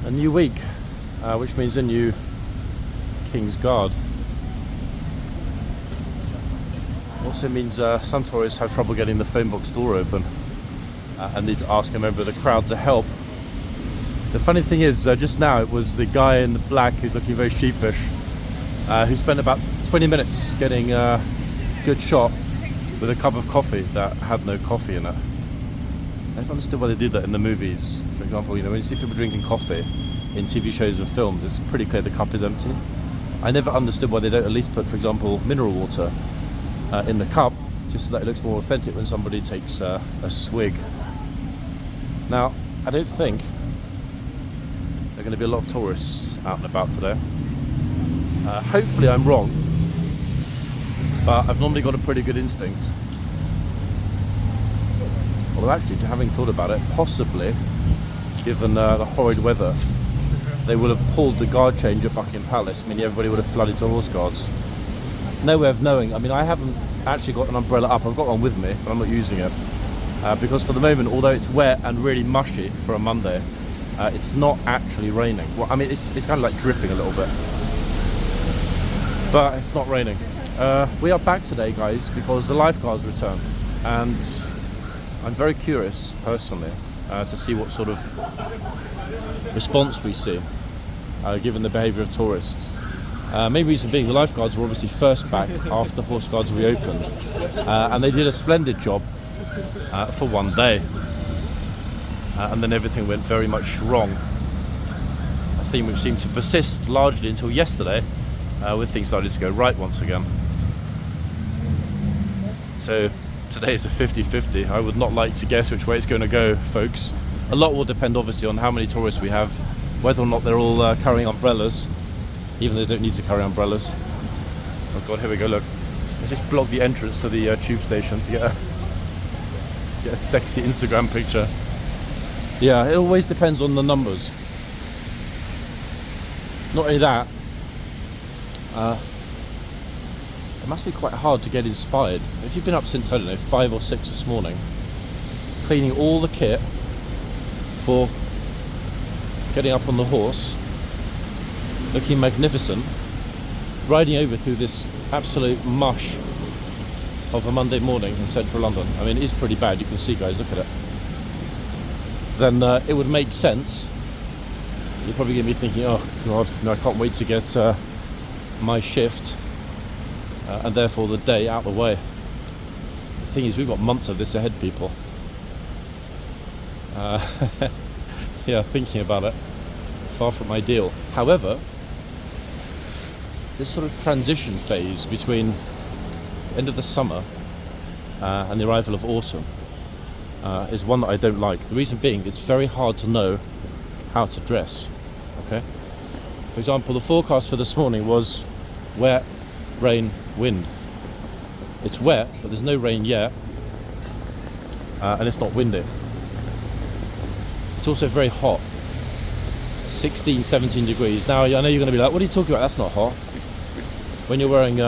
A new week, which means a new kingsguard. Also means some tourists have trouble getting the phone box door open and need to ask a member of the crowd to help. The funny thing is, just now it was the guy in the black who's looking very sheepish, who spent about 20 minutes getting a good shot with a cup of coffee that had no coffee in it. I never understood why they did that in the movies. For example, when you see people drinking coffee in TV shows and films, it's pretty clear the cup is empty. I never understood why they don't at least put, for example, mineral water in the cup, just so that it looks more authentic when somebody takes a swig. Now, I don't think there are going to be a lot of tourists out and about today. Hopefully I'm wrong, but I've normally got a pretty good instinct. Although actually, having thought about it, possibly, given the horrid weather, they will have pulled the guard change at Buckingham Palace, meaning everybody would have flooded to horse guards. No way of knowing. I mean, I haven't actually got an umbrella up. I've got one with me, but I'm not using it. Because for the moment, although it's wet and really mushy for a Monday, it's not actually raining. Well, I mean, it's kind of like dripping a little bit. But it's not raining. We are back today, guys, because the lifeguards return. And I'm very curious, personally, to see what sort of response we see, given the behaviour of tourists. Main reason being, the lifeguards were obviously first back after horse guards reopened, and they did a splendid job for one day, and then everything went very much wrong. A theme which seemed to persist largely until yesterday, when things started to go right once again. So today is a 50-50. I would not like to guess which way it's going to go, folks. A lot will depend obviously on how many tourists we have, whether or not they're all carrying umbrellas, even though they don't need to carry umbrellas. Oh god, here we go, look. Let's just block the entrance to the tube station to get a sexy Instagram picture. Yeah, it always depends on the numbers. Not only that, it must be quite hard to get inspired. If you've been up since, I don't know, 5 or 6 this morning, cleaning all the kit for getting up on the horse, looking magnificent, riding over through this absolute mush of a Monday morning in central London. I mean, it is pretty bad, you can see, guys, look at it. Then it would make sense. You're probably going to be thinking, oh god, no, I can't wait to get my shift and therefore the day out of the way. The thing is, we've got months of this ahead, people. Yeah, thinking about it, far from ideal. However, this sort of transition phase between the end of the summer and the arrival of autumn is one that I don't like. The reason being, it's very hard to know how to dress. Okay. For example, the forecast for this morning was wet, rain, wind. It's wet, but there's no rain yet, and it's not windy. It's also very hot, 16, 17 degrees. Now, I know you're going to be like, what are you talking about? That's not hot. When you're wearing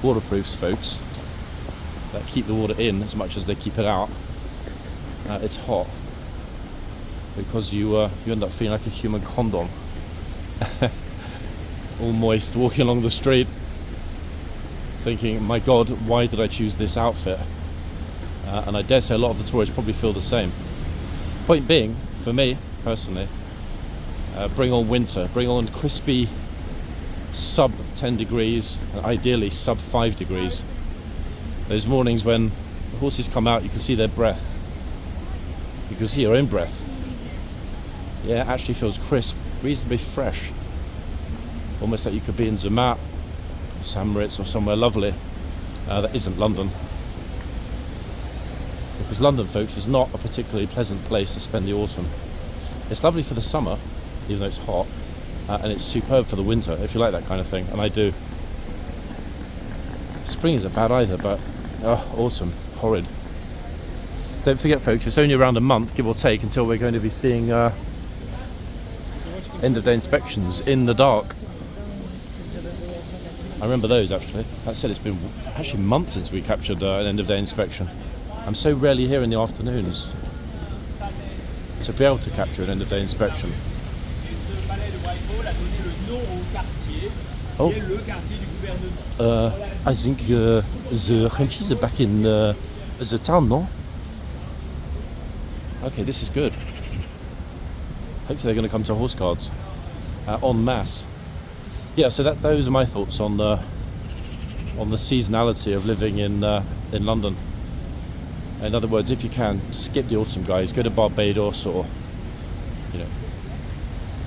waterproofs, folks, that keep the water in as much as they keep it out, it's hot, because you end up feeling like a human condom. All moist, walking along the street, thinking, my god, why did I choose this outfit? And I dare say a lot of the tourists probably feel the same. Point being, for me, personally, bring on winter, bring on crispy sub 10 degrees, and ideally sub 5 degrees. Those mornings when the horses come out, you can see their breath. You can see your own breath. Yeah, it actually feels crisp, reasonably fresh. Almost like you could be in Dismount, St Moritz, or somewhere lovely that isn't London. Because London, folks, is not a particularly pleasant place to spend the autumn. It's lovely for the summer, even though it's hot, and it's superb for the winter, if you like that kind of thing, and I do. Spring isn't bad either, but autumn, horrid. Don't forget, folks, it's only around a month, give or take, until we're going to be seeing end-of-day inspections in the dark. I remember those, actually. That said, it's been actually months since we captured an end-of-day inspection. I'm so rarely here in the afternoons to be able to capture an end-of-day inspection. Oh, I think the Frenchies are back in the town, no? Okay, this is good. Hopefully they're going to come to Horse Guards en masse. Yeah, so those are my thoughts on the seasonality of living in London. In other words, if you can, skip the autumn, guys. Go to Barbados or, you know,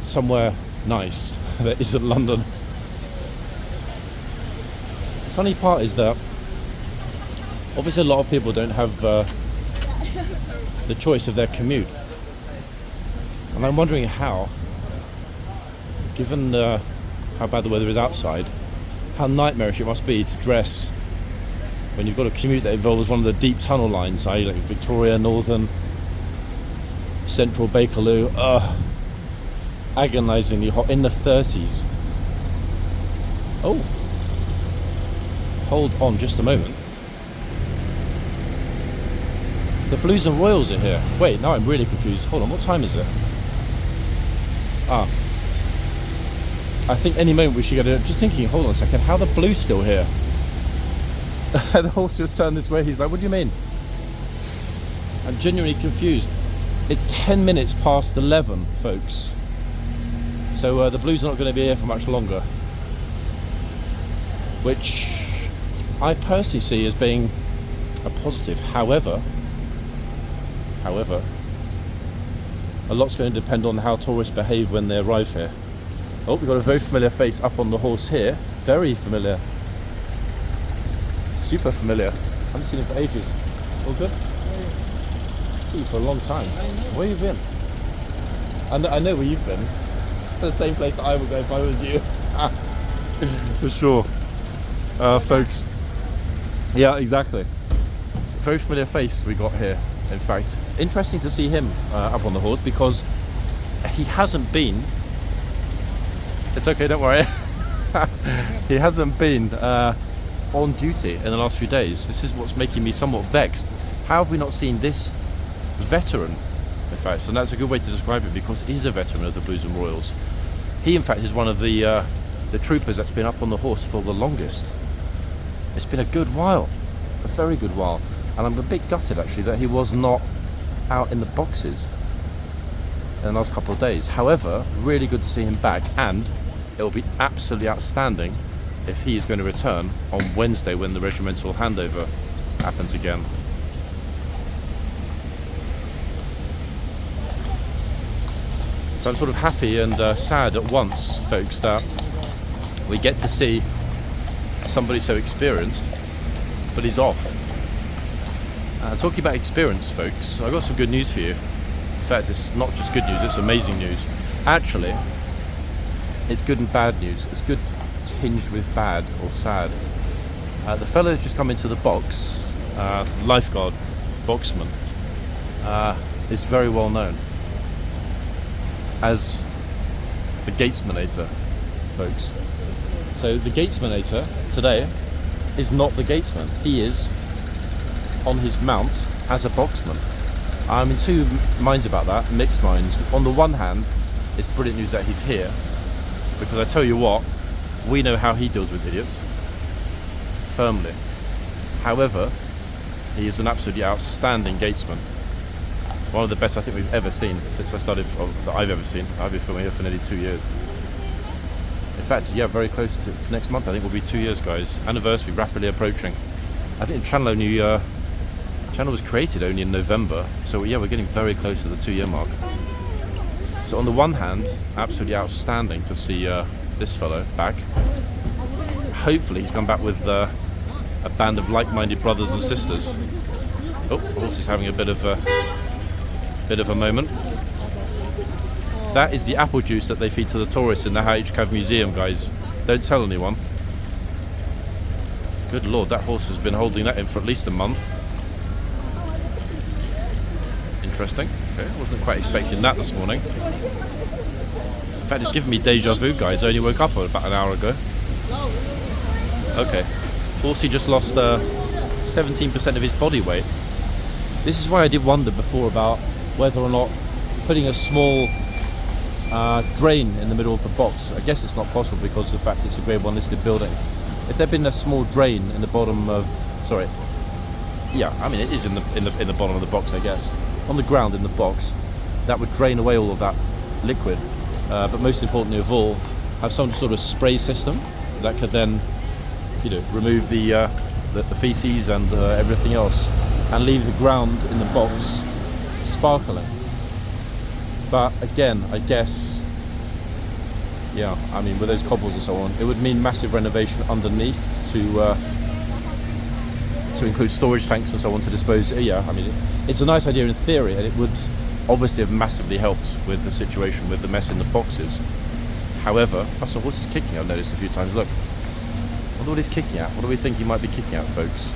somewhere nice that isn't London. The funny part is that obviously a lot of people don't have the choice of their commute, and I'm wondering how, given how bad the weather is outside, how nightmarish it must be to dress when you've got a commute that involves one of the deep tunnel lines, i.e. like Victoria, Northern, Central, Bakerloo. Agonisingly hot, in the 30s. Oh, hold on just a moment. The Blues and Royals are here. Wait, now I'm really confused. Hold on, what time is it? I think any moment we should get it. Just thinking, hold on a second, how are the Blues still here? The horse just turned this way. He's like, what do you mean? I'm genuinely confused. It's 10 minutes past 11, folks. So the Blues are not going to be here for much longer, which I personally see as being a positive. However, a lot's going to depend on how tourists behave when they arrive here. Oh, we've got a very familiar face up on the horse here. Very familiar. Super familiar. Haven't seen him for ages. All good? I've seen you for a long time. Where have you been? I know where you've been. The same place that I would go if I was you. For sure. Folks. Yeah, exactly. It's a very familiar face we got here, in fact. Interesting to see him up on the horse, because he hasn't been... It's okay, don't worry. He hasn't been on duty in the last few days. This is what's making me somewhat vexed. How have we not seen this veteran, in fact? And that's a good way to describe it, because he's a veteran of the Blues and Royals. He, in fact, is one of the troopers that's been up on the horse for the longest. It's been a good while, a very good while. And I'm a bit gutted, actually, that he was not out in the boxes in the last couple of days. However, really good to see him back, and it'll be absolutely outstanding if he is going to return on Wednesday when the regimental handover happens again. So I'm sort of happy and sad at once, folks, that we get to see somebody so experienced, but he's off. Talking about experience, folks, I've got some good news for you. In fact, it's not just good news, it's amazing news. Actually, it's good and bad news. It's good tinged with bad or sad. The fellow who's just come into the box, lifeguard, boxman, is very well known as the gatesmanator, folks. So the gatesmanator today is not the gatesman. He is on his mount as a boxman. I'm in two minds about that, mixed minds. On the one hand, it's brilliant news that he's here, because I tell you what, we know how he deals with idiots, firmly. However, he is an absolutely outstanding gatesman. One of the best I think we've ever seen since I started, that I've ever seen. I've been filming here for nearly 2 years. In fact, yeah, very close to next month. I think will be 2 years, guys. Anniversary rapidly approaching. I think the channel channel was created only in November, so yeah, we're getting very close to the 2 year mark. So on the one hand, absolutely outstanding to see this fellow back. Hopefully he's come back with a band of like-minded brothers and sisters. Oh, of course he's having a bit of a moment. That is the apple juice that they feed to the tourists in the HKV Museum, guys. Don't tell anyone. Good lord, that horse has been holding that in for at least a month. Interesting. Okay, I wasn't quite expecting that this morning. In fact, it's given me deja vu, guys. I only woke up about an hour ago. Okay. Horsey just lost 17% of his body weight. This is why I did wonder before about whether or not putting a small drain in the middle of the box. I guess it's not possible because of the fact it's a Grade 1 listed building. If there'd been a small drain in the bottom of, sorry, yeah, I mean it is in the bottom of the box, I guess, on the ground in the box, that would drain away all of that liquid. But most importantly of all, have some sort of spray system that could then, remove the feces and everything else, and leave the ground in the box sparkling. But again, I guess, yeah, I mean with those cobbles and so on, it would mean massive renovation underneath to include storage tanks and so on to dispose. Yeah, I mean it's a nice idea in theory, and it would obviously have massively helped with the situation with the mess in the boxes. However, that's a horse is kicking, I've noticed a few times. Look, I wonder what he's kicking at. What do we think he might be kicking at, folks?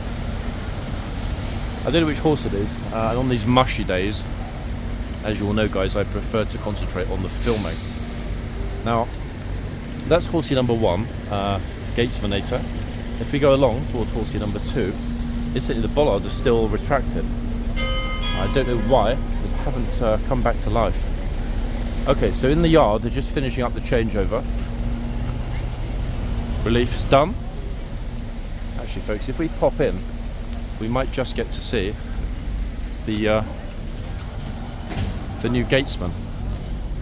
I don't know which horse it is, and on these mushy days, as you all know guys, I prefer to concentrate on the filming. Now, that's horsey number 1, gatesmanator. If we go along towards horsey number 2, instantly the bollards are still retracted. I don't know why, they haven't come back to life. Okay, so in the yard, they're just finishing up the changeover. Relief is done. Actually folks, if we pop in, we might just get to see the new gatesman.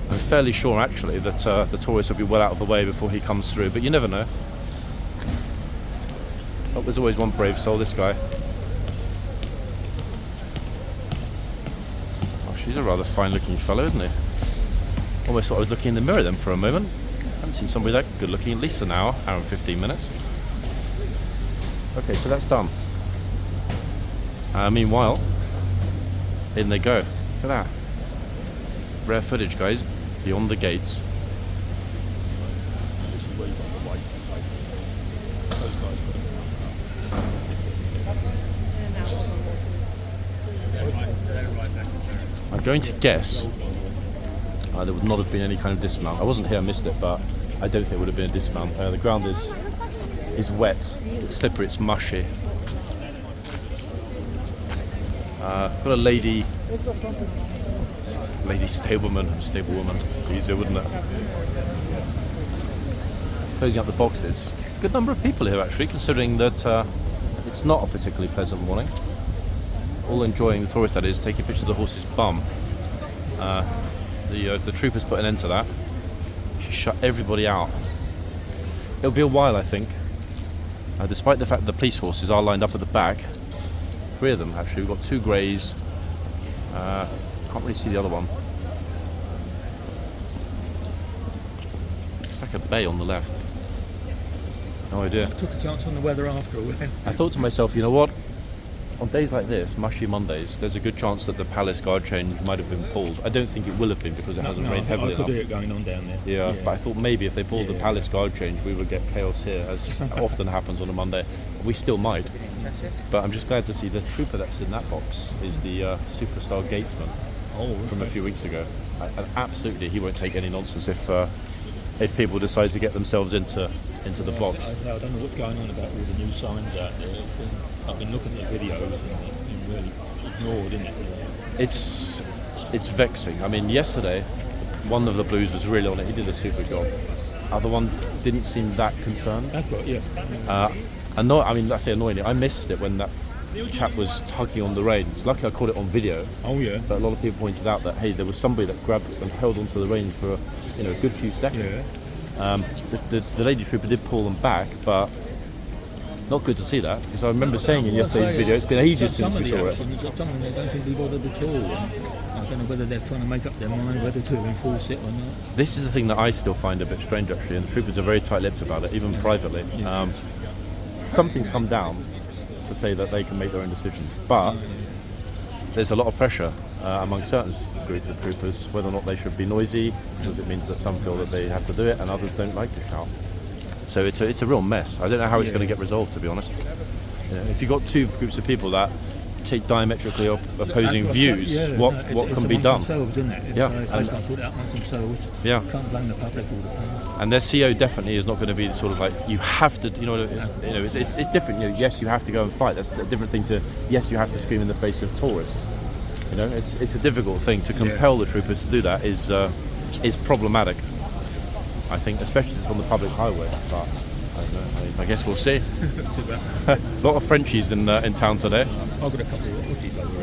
I'm fairly sure actually that the tourist will be well out of the way before he comes through, but you never know. Oh, there's always one brave soul, this guy. Oh, he's a rather fine looking fellow, isn't he? Almost thought I was looking in the mirror then for a moment. I haven't seen somebody that good looking at least an hour and 15 minutes. Okay, so that's done. Meanwhile, in they go. Look at that. Rare footage, guys, beyond the gates. I'm going to guess there would not have been any kind of dismount. I wasn't here, I missed it, but I don't think it would have been a dismount. The ground is wet, it's slippery, it's mushy. Got a lady stablewoman, easier, wouldn't it? Closing up the boxes. Good number of people here actually, considering that it's not a particularly pleasant morning. All enjoying, the tourists that is, taking pictures of the horse's bum. The troopers put an end to that. She shut everybody out. It'll be a while, I think. Despite the fact that the police horses are lined up at the back. 3 of them actually. We've got 2 greys. Can't really see the other one. It's like a bay on the left. No idea. I took a chance on the weather after all. I thought to myself, you know what? On days like this, mushy Mondays, there's a good chance that the palace guard change might have been pulled. I don't think it will have been because it hasn't rained heavily enough. I could hear it going on down there. Yeah, but I thought maybe if they pulled the palace guard change, we would get chaos here, as often happens on a Monday. We still might. But I'm just glad to see the trooper that's in that box is the superstar gatesman from a few weeks ago. And absolutely, he won't take any nonsense if people decide to get themselves into the box. I don't know what's going on about all the new signs out there. I've been looking at the videos and it's been really ignored, isn't it? It's vexing. I mean, yesterday, one of the Blues was really on it. He did a super job. Other one didn't seem that concerned. That's right, yeah. I mean, that's annoying. I missed it when that chap was tugging on the reins. Luckily, I caught it on video. Oh yeah. But a lot of people pointed out that hey, there was somebody that grabbed and held onto the reins for a good few seconds. Yeah. The lady trooper did pull them back, but not good to see that, because I remember saying in yesterday's video, it's been ages since we saw it. Some of them they don't seem to be bothered at all. I don't know whether they're trying to make up their mind whether to enforce it or not. This is the thing that I still find a bit strange actually, and the troopers are very tight-lipped about it, even privately. Something's come down to say that they can make their own decisions, but there's a lot of pressure among certain groups of troopers whether or not they should be noisy, because it means that some feel that they have to do it and others don't like to shout. So it's a real mess. I don't know how it's going to get resolved, to be honest. If you've got 2 groups of people that take diametrically opposing views, what can be done? Yeah, they can't sort it out amongst themselves. Yeah. Can't blame the public all the time. And their CO definitely is not going to be sort of like you have to. It's different. Yes, you have to go and fight. That's a different thing to yes, you have to scream in the face of tourists. It's a difficult thing to compel the troopers to do that. Is is problematic. I think, especially if it's on the public highway. But I don't know. I guess we'll see. A lot of Frenchies in town today. I've got a couple of Aussies over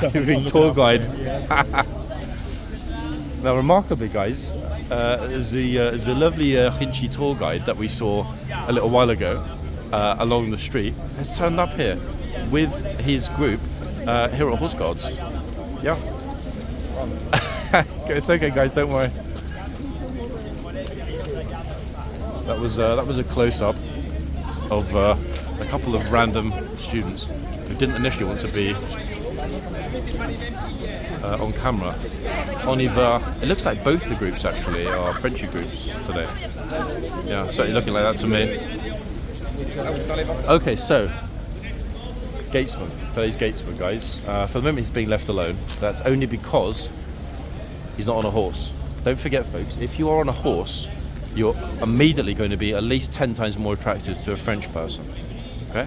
here. You're being tour guide. Now, remarkably, guys, there's a lovely Hinchy tour guide that we saw a little while ago along the street. Has turned up here with his group here at Horse Guards. Yeah. It's okay, guys. Don't worry. That was a close-up of a couple of random students who didn't initially want to be on camera. On either, it looks like both the groups actually are Frenchy groups today. Yeah, certainly looking like that to me. Okay, so gatesman, today's gatesman, guys. For the moment, he's being left alone. That's only because he's not on a horse. Don't forget, folks, if you are on a horse, you're immediately going to be at least 10 times more attractive to a French person. Okay?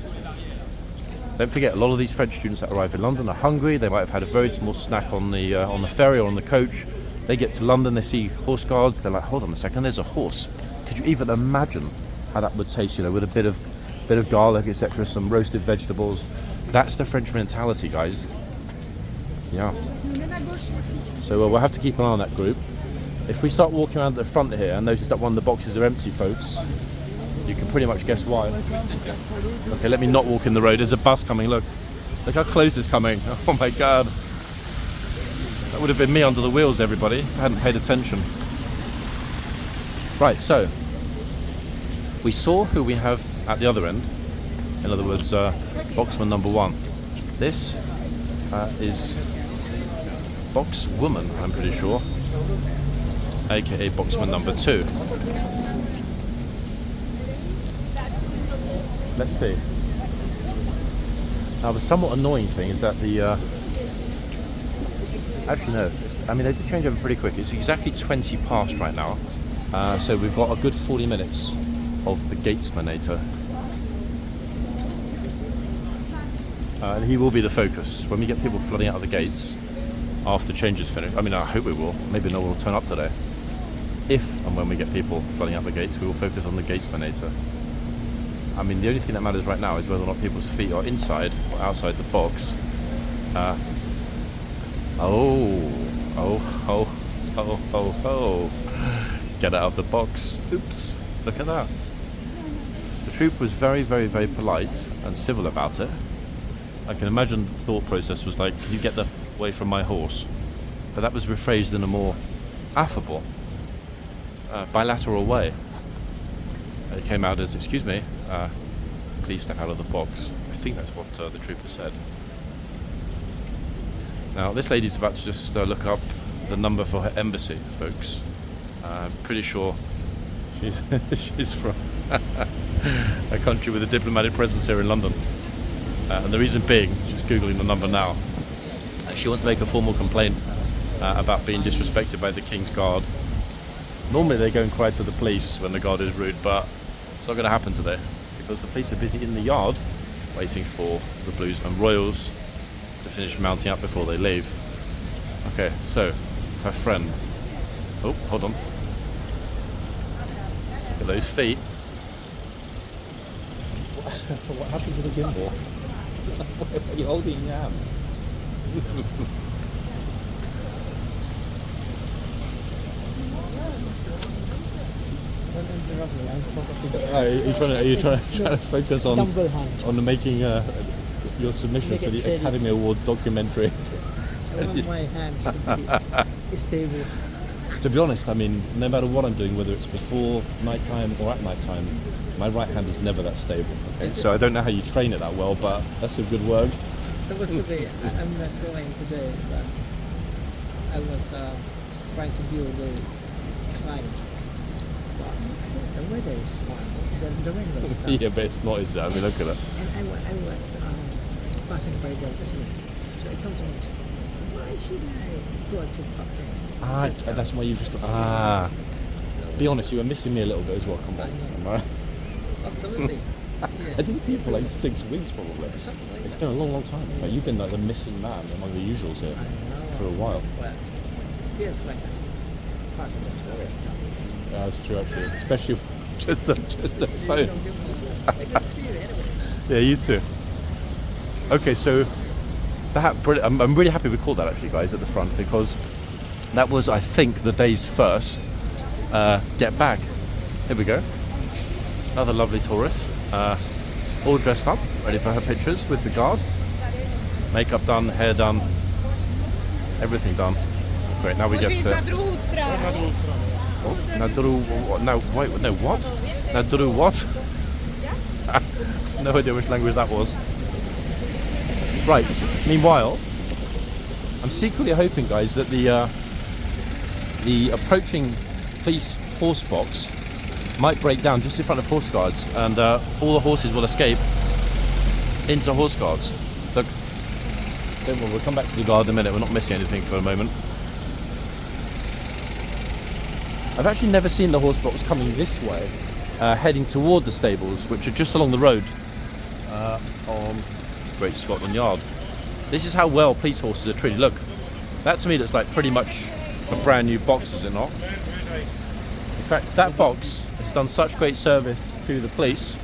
Don't forget, a lot of these French students that arrive in London are hungry. They might have had a very small snack on the ferry or on the coach. They get to London, they see Horse Guards. They're like, hold on a second, there's a horse. Could you even imagine how that would taste? You know, with a bit of garlic, etc., some roasted vegetables. That's the French mentality, guys. Yeah. So we'll have to keep an eye on that group. If we start walking around the front here and notice that one of the boxes are empty, folks, you can pretty much guess why. Okay, let me not walk in the road. There's a bus coming. Look how close it's coming. Oh my God. That would have been me under the wheels, everybody. I hadn't paid attention. Right, so we saw who we have at the other end. In other words, boxman number 1. This is boxwoman, I'm pretty sure, aka boxman number 2. Let's see. Now, the somewhat annoying thing is that actually no, they did change over pretty quick. It's exactly 20 past right now, so we've got a good 40 minutes of the gatesmanator. And he will be the focus when we get people flooding out of the gates after change is finished. I mean, I hope we will. Maybe no one will turn up today. If and when we get people flooding out the gates, we will focus on the gatesmanator. I mean, the only thing that matters right now is whether or not people's feet are inside or outside the box. Get out of the box. Oops, look at that. The troop was very, very, very polite and civil about it. I can imagine the thought process was like, can you get away from my horse? But that was rephrased in a more affable, bilateral way. It came out as, excuse me, please step out of the box. I think that's what the trooper said. Now, this lady's about to just look up the number for her embassy, folks. I'm pretty sure she's from a country with a diplomatic presence here in London. And the reason being, she's Googling the number now. She wants to make a formal complaint about being disrespected by the kingsguard. Normally they go and cry to the police when the guard is rude, but it's not going to happen today because the police are busy in the yard waiting for the Blues and Royals to finish mounting up before they leave. Okay, so her friend. Oh, hold on. Let's look at those feet. What happened to the gimbal? What are you holding in your hand? Are you trying to focus on making your submission for the Academy Awards documentary? I want my hand to be stable. To be honest, I mean, no matter what I'm doing, whether it's before nighttime or at nighttime, my right hand is never that stable. Okay? So I don't know how you train it that well, but that's some good work. Supposed to be. I'm not going today, but I was trying to build a climb. The weather is fine. The rain was tough. Yeah, but it's not, is it? I mean, look at it. And I was passing by the Christmas, so I thought, why should I go to park? That's why you just... Be honest, you were missing me a little bit as well. Come on. Am I? Absolutely. Yeah. I didn't see you for like 6 weeks probably. It's been a long, long time. In fact, you've been like the missing man among the usuals here for a while. Well, feels like apart from the tourists. That's true, actually. Especially just the phone. They can see you anyway. Yeah, you too. Okay, so I'm really happy we called that actually, guys, at the front, because that was, I think, the day's first get back. Here we go. Another lovely tourist, all dressed up, ready for her pictures with the guard. Makeup done, hair done, everything done. Great. Now we get to. Oh, no, wait, no, what? Nadru what? No idea which language that was. Right. Meanwhile, I'm secretly hoping, guys, that the approaching police horse box might break down just in front of horse guards, and all the horses will escape into horse guards. Look, don't worry, we'll come back to the guard in a minute. We're not missing anything for a moment. I've actually never seen the horse box coming this way, heading toward the stables, which are just along the road on Great Scotland Yard. This is how well police horses are treated. Look, that to me looks like pretty much a brand new box, is it not? In fact, that box has done such great service to the police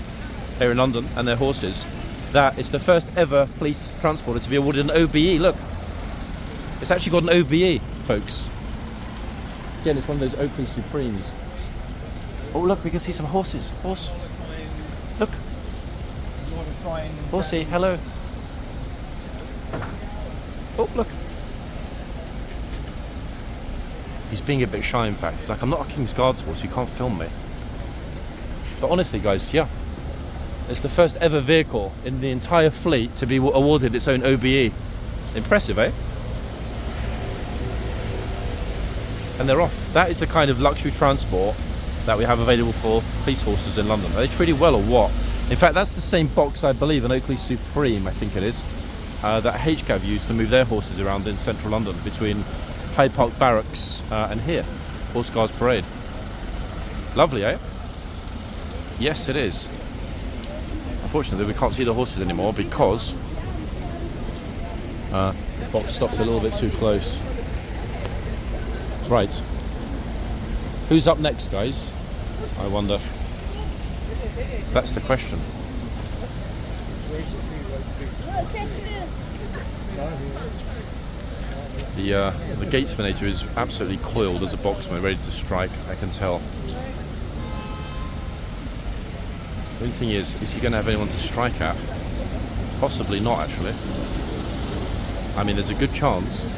here in London and their horses that it's the first ever police transporter to be awarded an OBE. Look, it's actually got an OBE, folks. Again, it's one of those Oakley Supremes. Oh, look, we can see some horses. Horse. Look. Horsey, hello. Oh, look. He's being a bit shy, in fact. He's like, I'm not a King's Guard horse, you can't film me. But honestly, guys, yeah. It's the first ever vehicle in the entire fleet to be awarded its own OBE. Impressive, eh? And they're off. That is the kind of luxury transport that we have available for police horses in London. Are they treated well or what? In fact, that's the same box, I believe, an Oakley Supreme, I think it is, that HCAV used to move their horses around in central London between Hyde Park Barracks and here, Horseguardsparade. Lovely, eh? Yes, it is. Unfortunately, we can't see the horses anymore because the box stopped a little bit too close. Right. Who's up next, guys? I wonder. That's the question. The gatesmanator is absolutely coiled as a boxman, ready to strike, I can tell. The only thing is he going to have anyone to strike at? Possibly not, actually. I mean, there's a good chance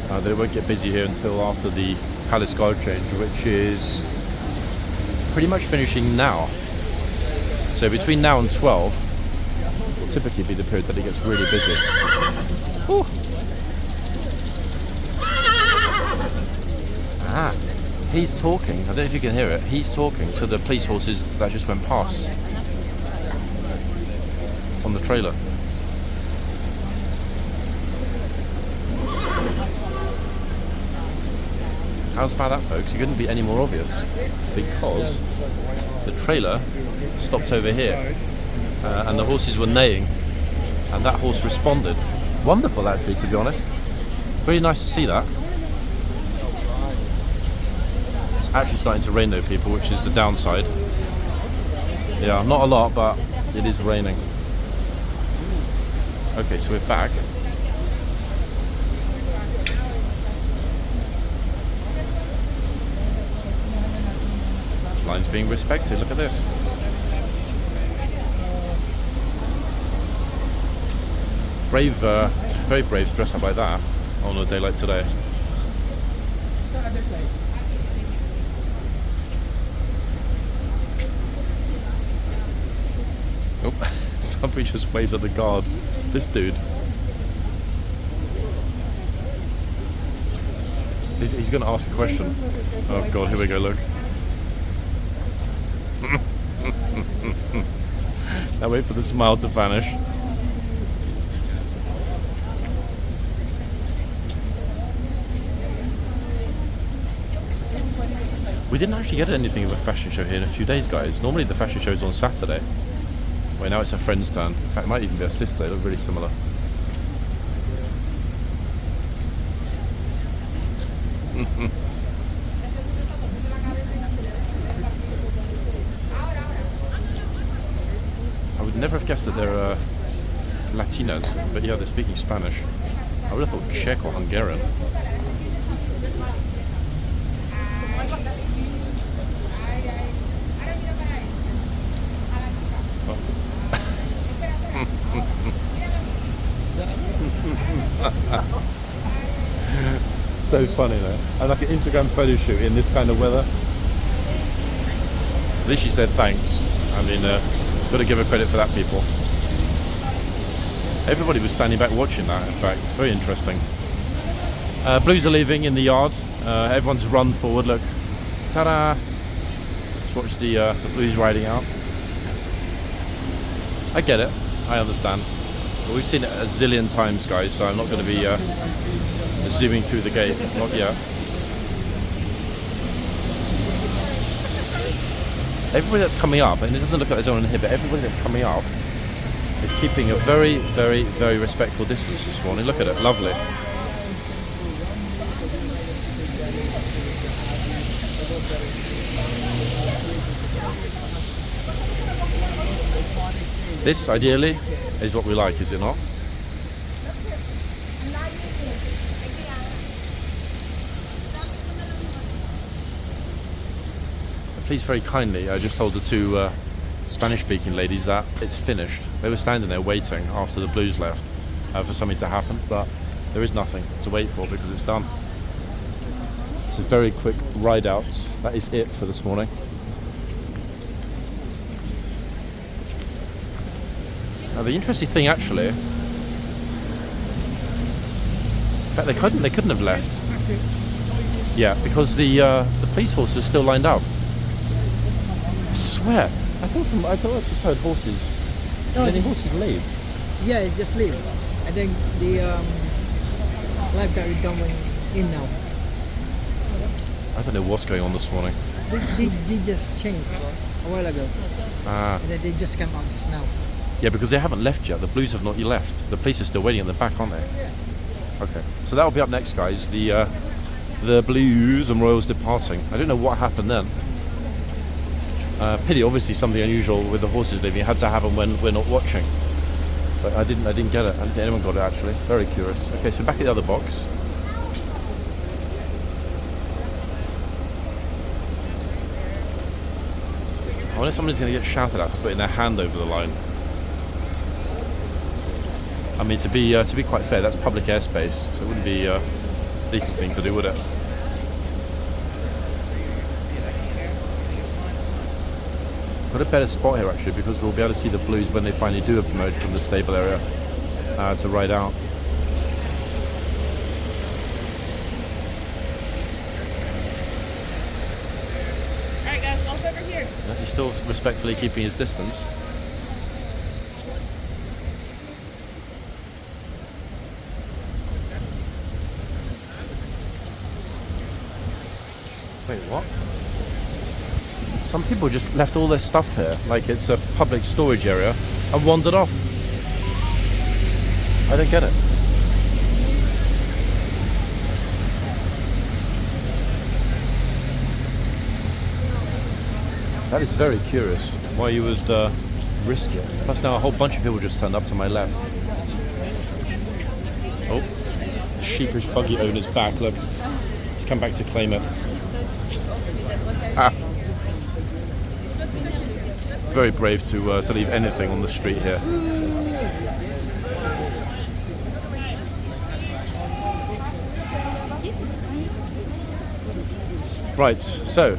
that it won't get busy here until after the Palace Guard change, which is pretty much finishing now. So between now and 12 will typically be the period that it gets really busy. Ooh. Ah, he's talking. I don't know if you can hear it. He's talking to the police horses that just went past on the trailer. How's about that, folks? It couldn't be any more obvious because the trailer stopped over here and the horses were neighing and that horse responded. Wonderful, actually, to be honest. Really nice to see that. It's actually starting to rain though, people, which is the downside. Yeah, not a lot, but it is raining. Okay, so we're back. Line's being respected, look at this. Brave, very brave to dress up like that on a day like today. Oh, somebody just waved at the guard. This dude. He's going to ask a question. Oh god, here we go, look. Now wait for the smile to vanish. We didn't actually get anything of a fashion show here in a few days, guys. Normally the fashion show is on Saturday. Wait, now it's a friend's turn. In fact, it might even be a sister. They look really similar. never have guessed that they're Latinas, but yeah, they're speaking Spanish. I would have thought Czech or Hungarian. So funny though. And like an Instagram photo shoot in this kind of weather. At least she said thanks. I mean, got to give her credit for that, people. Everybody was standing back watching that, in fact. Very interesting. Blues are leaving in the yard. Everyone's run forward, look. Ta-da! Let's watch the Blues riding out. I get it. I understand. But we've seen it a zillion times, guys, so I'm not going to be zooming through the gate. Not yet. Everybody that's coming up, and it doesn't look like there's anyone in here, but everybody that's coming up is keeping a very, very, very respectful distance this morning. Look at it, lovely. This, ideally, is what we like, is it not? Please, very kindly, I just told the two Spanish-speaking ladies that it's finished. They were standing there waiting after the Blues left for something to happen, but there is nothing to wait for because it's done. It's a very quick ride out. That is it for this morning. Now, the interesting thing, actually, in fact, they couldn't have left. Yeah, because the police horses are still lined up. I swear, I thought I just heard horses. No, Did any horses leave? Yeah, just leave. And then the lifeguard is going in now. I don't know what's going on this morning. They just changed a while ago. Ah. And then they just came out just now. Yeah, because they haven't left yet. The Blues have not yet left. The police are still waiting at the back, aren't they? Okay. So that'll be up next, guys. The Blues and Royals departing. I don't know what happened then. Pity, obviously, something unusual with the horses leaving. It had to happen when we're not watching. But I didn't get it. I don't think anyone got it, actually. Very curious. Okay, so back at the other box. I wonder if somebody's going to get shouted at for putting their hand over the line. I mean, to be quite fair, that's public airspace, so it wouldn't be a decent thing to do, would it? Got a better spot here actually, because we'll be able to see the Blues when they finally do emerge from the stable area to ride out. Alright guys, walk over here. He's still respectfully keeping his distance. Wait, what? Some people just left all their stuff here, like it's a public storage area, and wandered off. I don't get it. That is very curious, why you would risk it. Plus now a whole bunch of people just turned up to my left. Oh, the sheepish buggy owner's back, look. He's come back to claim it. Ah. Very brave to leave anything on the street here. Right, so,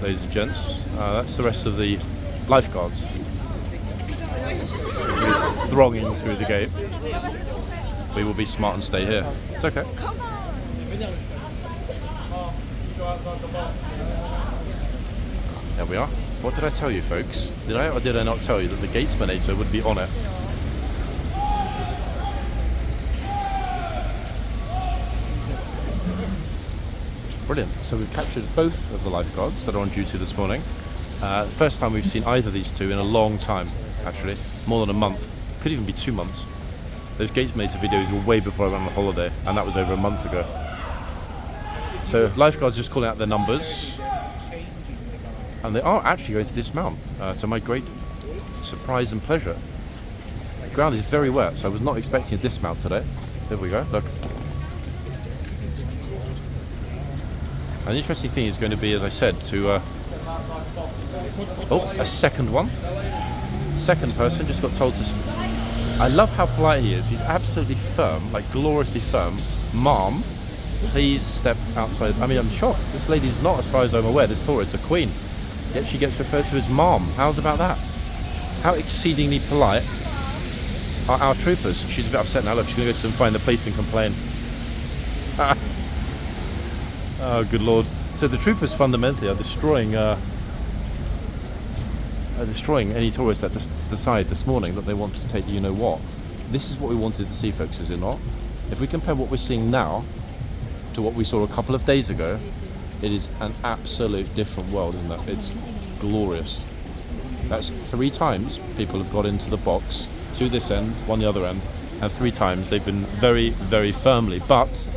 ladies and gents, that's the rest of the lifeguards thronging through the gate. We will be smart and stay here. It's okay. There we are. What did I tell you, folks? Did I or did I not tell you that the gatesmanator would be on it? Brilliant. So we've captured both of the lifeguards that are on duty this morning. First time we've seen either of these two in a long time, actually. More than a month. Could even be 2 months. Those gatesmanator videos were way before I went on holiday, and that was over a month ago. So lifeguards just calling out their numbers. And they are actually going to dismount to my great surprise and pleasure. The ground is very wet, so I was not expecting a dismount today. There we go, look. An interesting thing is going to be, as I said, to a second one. Second person just got told to. I love how polite he is. He's absolutely firm, like gloriously firm. Mom, please step outside. I mean, I'm shocked. This lady's not, as far as I'm aware, this tourist, a queen. Yet she gets referred to as mom. How's about that? How exceedingly polite are our troopers? She's a bit upset now. Look, she's going to go to them, find the police and complain. Oh, good lord. So the troopers fundamentally are destroying any tourists that decide this morning that they want to take the you-know-what. This is what we wanted to see, folks, is it not? If we compare what we're seeing now to what we saw a couple of days ago, it is an absolute different world, isn't it? It's glorious. That's 3 times people have got into the box, 2 this end, 1 the other end, and 3 times they've been very, very firmly, but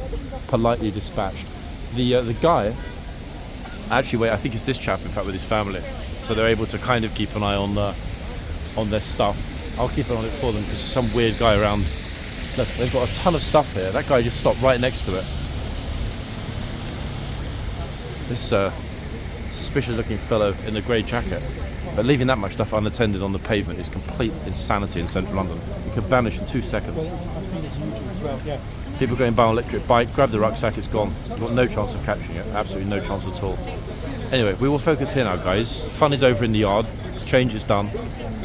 politely dispatched. The guy, actually, wait, I think it's this chap, in fact, with his family. So they're able to kind of keep an eye on their stuff. I'll keep an eye on it for them because some weird guy around. Look, they've got a ton of stuff here. That guy just stopped right next to it. This suspicious-looking fellow in the grey jacket, but leaving that much stuff unattended on the pavement is complete insanity in central London. It could vanish in 2 seconds. People going by on electric bike, grab the rucksack, it's gone. You've got no chance of catching it. Absolutely no chance at all. Anyway, we will focus here now, guys. Fun is over in the yard. Change is done.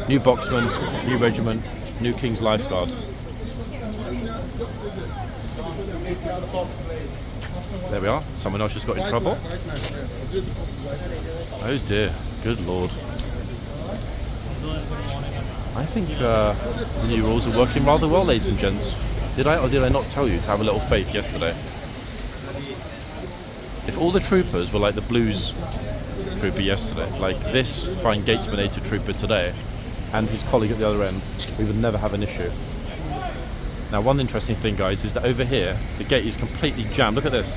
New boxman, new regiment, new King's Lifeguard. There we are. Someone else just got in trouble. Oh dear. Good lord. I think the new rules are working rather well, ladies and gents. Did I or did I not tell you to have a little faith yesterday? If all the troopers were like the Blues trooper yesterday, like this fine gatesmanator trooper today, and his colleague at the other end, we would never have an issue. Now, one interesting thing, guys, is that over here, the gate is completely jammed. Look at this.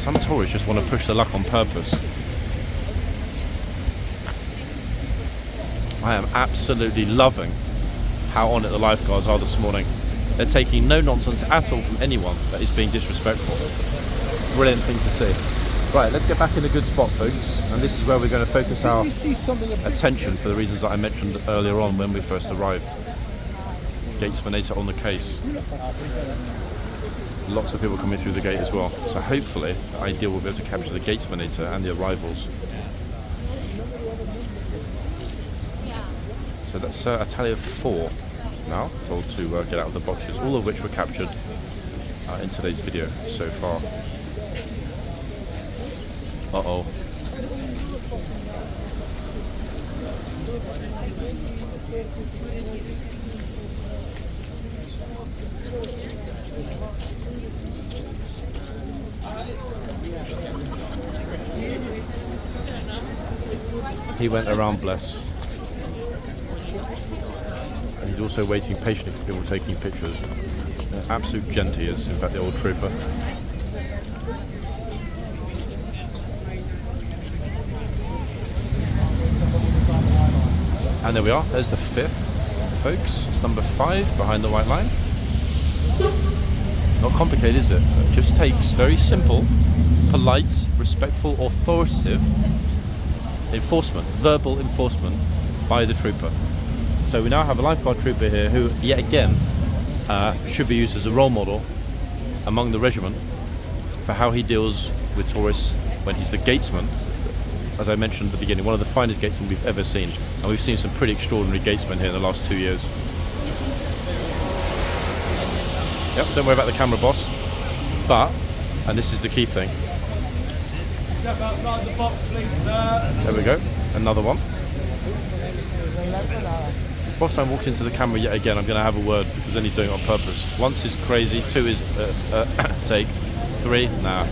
Some tourists just want to push their luck on purpose. I am absolutely loving how on it the lifeguards are this morning. They're taking no nonsense at all from anyone that is being disrespectful. Brilliant thing to see. Right, let's get back in a good spot, folks. And this is where we're going to focus our attention for the reasons that I mentioned earlier on when we first arrived. Gatesmanator on the case. Lots of people coming through the gate as well. So hopefully, Ideal will be able to capture the gatesmanator and the arrivals. So that's a tally of 4 now, told to get out of the boxes, all of which were captured in today's video so far. Uh-oh. He went around, bless. And he's also waiting patiently for people taking pictures. Absolute gent he is, in fact, the old trooper. And there we are, there's the 5th, folks. It's number 5 behind the white line. Not complicated, is it? It just takes very simple, polite, respectful, authoritative enforcement, verbal enforcement by the trooper. So we now have a lifeguard trooper here who, yet again, should be used as a role model among the regiment for how he deals with tourists when he's the gatesman. As I mentioned at the beginning, one of the finest gatesmen we've ever seen, and we've seen some pretty extraordinary gatesmen here in the last 2 years. Yep, don't worry about the camera, boss. But, and this is the key thing. There we go, another one. Boss man walks into the camera yet again. I'm going to have a word because then he's doing it on purpose. 1 is crazy, 2 is take, 3, nah.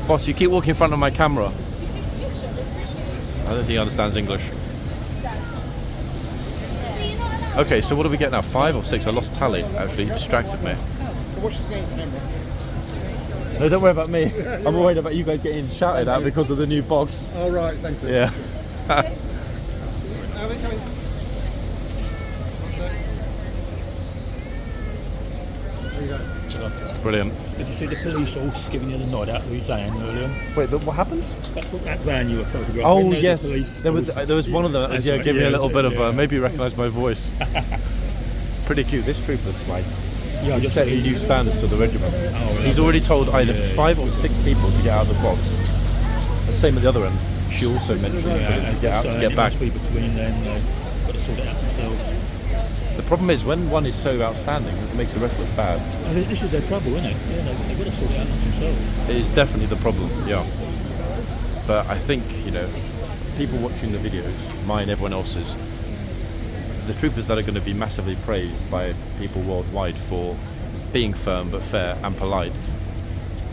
Boss, you keep walking in front of my camera. I don't think he understands English. Okay, so what do we get now? 5 or 6? I lost tally, actually. He distracted me. Watch this game, camera. No, don't worry about me. I'm worried about you guys getting shouted at because of the new box. All right, thank you. Yeah. Are we coming? There you go. Brilliant. Did you see the police horse giving you the nod out of his van earlier? Wait, what happened? That van you were photographing. Oh there's yes, the police there was one of them that was That's right, giving me a little bit of yeah. maybe you recognise my voice. Pretty cute. This trooper's like Yeah, he's setting new standards to the regiment. Oh, He's already told either 5 or 6 people to get out of the box. The same at the other end. She also mentioned to get out, to get back. It must be between them. Got to sort it out themselves. The problem is when one is so outstanding, it makes the rest look bad. And this is their trouble, isn't it? Yeah, they've got to sort it out themselves. It is definitely the problem. Yeah. But I think people watching the videos, mine, everyone else's, the troopers that are going to be massively praised by people worldwide for being firm but fair and polite.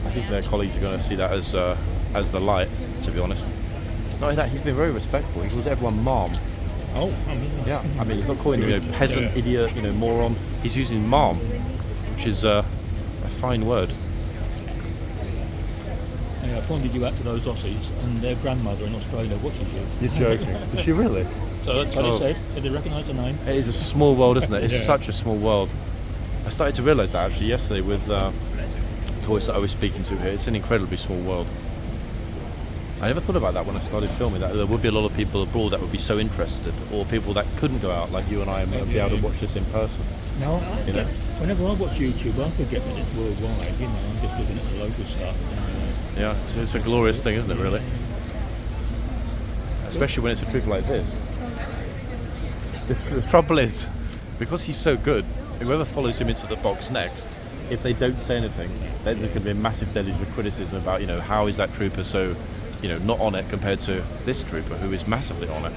I think their colleagues are going to see that as the light, to be honest. Not only that, he's been very respectful. He calls everyone ma'am. Oh, Yeah, I mean, he's not calling them peasant, idiot, moron. He's using ma'am, which is a fine word. Yeah, I pointed you out to those Aussies, and their grandmother in Australia watches you. You're joking. Is she really? So that's what they said. Did they recognise the name? It is a small world, isn't it? It's Yeah. such a small world. I started to realise that actually yesterday with tourists that I was speaking to here. It's an incredibly small world. I never thought about that when I started filming, that there would be a lot of people abroad that would be so interested, or people that couldn't go out like you and I and be able to watch this in person. No, You know? whenever I watch YouTube, I forget that it's worldwide. I'm just looking at the local stuff. Yeah, it's a glorious thing, isn't it, really? Especially when it's a trooper like this. The trouble is, because he's so good, whoever follows him into the box next, if they don't say anything, there's going to be a massive deluge of criticism about, how is that trooper so, not on it compared to this trooper who is massively on it.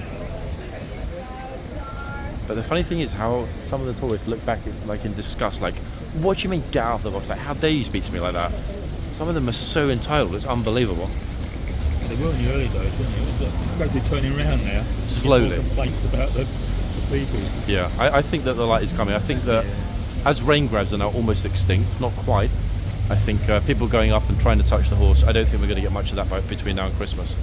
But the funny thing is how some of the tourists look back in disgust, like, what do you mean get out of the box? Like, how dare you speak to me like that? Some of them are so entitled, it's unbelievable. They were in the early days, weren't they? It was gradually turning around now. Slowly. More complaints about the people. Yeah, I think that the light is coming. I think that as rain grabs are now almost extinct, not quite, I think people going up and trying to touch the horse, I don't think we're going to get much of that between now and Christmas.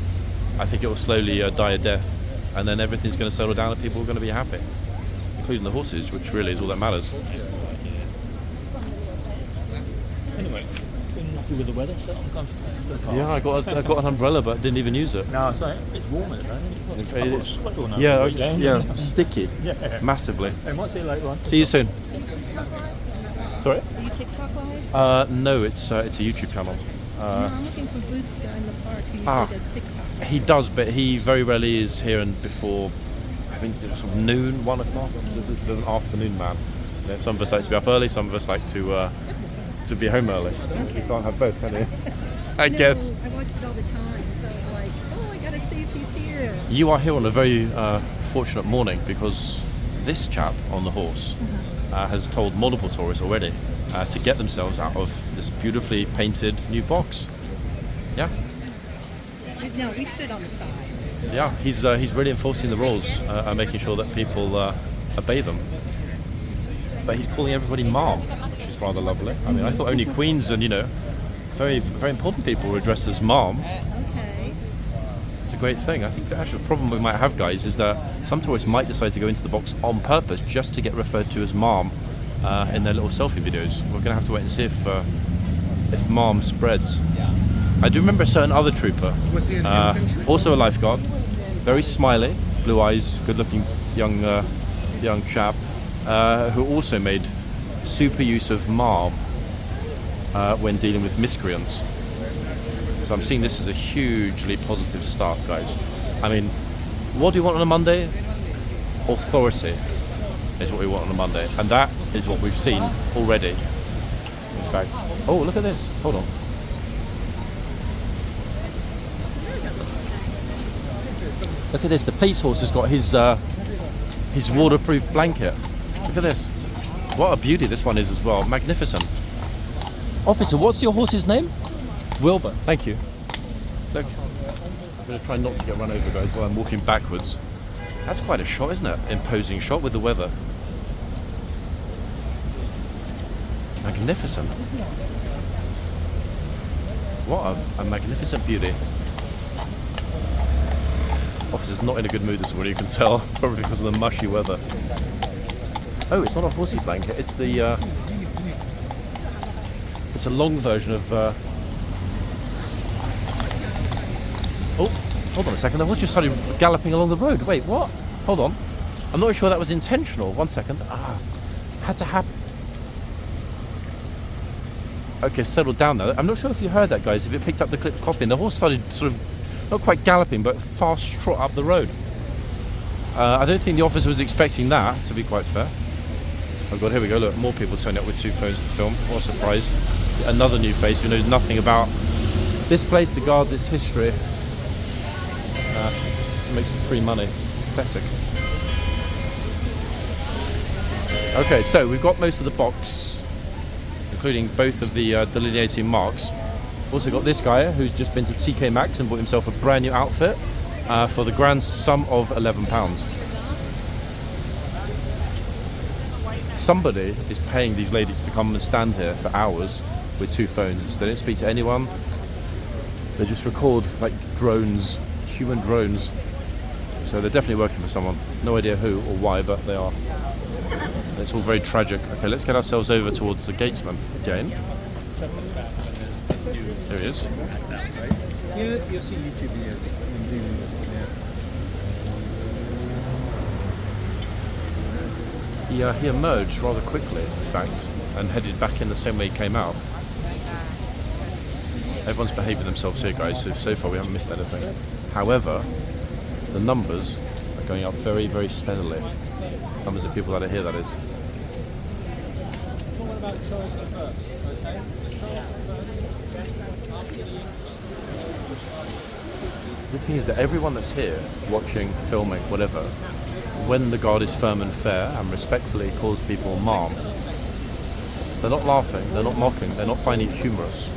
I think it will slowly die a death, and then everything's going to settle down and people are going to be happy, including the horses, which really is all that matters. Anyway, been lucky with the weather, so I'm going to Yeah, I got an umbrella but didn't even use it. No, it's warm at the moment. Sticky, massively. I might see you later on. See you soon. Sorry? Are you TikTok live? No, it's a YouTube channel. No, I'm looking for Boost guy in the park who usually does TikTok. He does, but he very rarely is here and before, I think it's sort of noon, 1 o'clock. He's an afternoon man. Some of us like to be up early, some of us like to be home early. You can't have both, can you? I guess. I watch it all the time, so it's like, oh, I gotta see if he's here. You are here on a very fortunate morning because this chap on the horse has told multiple tourists already to get themselves out of this beautifully painted new box. Yeah. No, we stood on the side. Yeah, he's really enforcing the rules and making sure that people obey them. But he's calling everybody ma'am, which is rather lovely. I mean, I thought only queens and, very, very important people were addressed as ma'am. Okay. It's a great thing. I think the actual problem we might have, guys, is that some tourists might decide to go into the box on purpose just to get referred to as ma'am in their little selfie videos. We're going to have to wait and see if ma'am spreads. I do remember a certain other trooper, also a lifeguard, very smiley, blue eyes, good-looking young chap, who also made super use of ma'am when dealing with miscreants. So I'm seeing this as a hugely positive start, guys. I mean, what do you want on a Monday? Authority is what we want on a Monday, and that is what we've seen already. In fact, oh, look at this. Hold on. Look at this. The police horse has got his waterproof blanket. Look at this. What a beauty this one is as well. Magnificent. Officer, what's your horse's name? Wilbur. Thank you. Look, I'm going to try not to get run over, guys, while I'm walking backwards. That's quite a shot, isn't it? Imposing shot with the weather. Magnificent. What a magnificent beauty. Officer's not in a good mood this morning, you can tell, probably because of the mushy weather. Oh, it's not a horsey blanket, it's the it's a long version of oh, hold on a second, the horse just started galloping along the road. Wait, what? Hold on. I'm not sure that was intentional. 1 second. Had to happen. Okay, settled down now. I'm not sure if you heard that, guys, if you picked up the clip copy, and the horse started sort of, not quite galloping, but fast trot up the road. I don't think the officer was expecting that, to be quite fair. Oh god, here we go, look, more people turning up with 2 phones to film. What a surprise. Another new face who knows nothing about this place, the guards, its history. To make some free money. Pathetic. Okay, so we've got most of the box, including both of the delineating marks. Also got this guy who's just been to TK Maxx and bought himself a brand new outfit for the grand sum of £11. Somebody is paying these ladies to come and stand here for hours with 2 phones. They don't speak to anyone. They just record like drones, human drones. So they're definitely working for someone. No idea who or why, but they are. It's all very tragic. Okay, let's get ourselves over towards the gatesman again. There he is. You'll see YouTube videos. He emerged rather quickly, in fact, and headed back in the same way he came out. Everyone's behaving themselves here, guys, so far we haven't missed anything. However, the numbers are going up very, very steadily. Numbers of people that are here, that is. The thing is that everyone that's here, watching, filming, whatever, when the guard is firm and fair and respectfully calls people ma'am, they're not laughing, they're not mocking, they're not finding it humorous.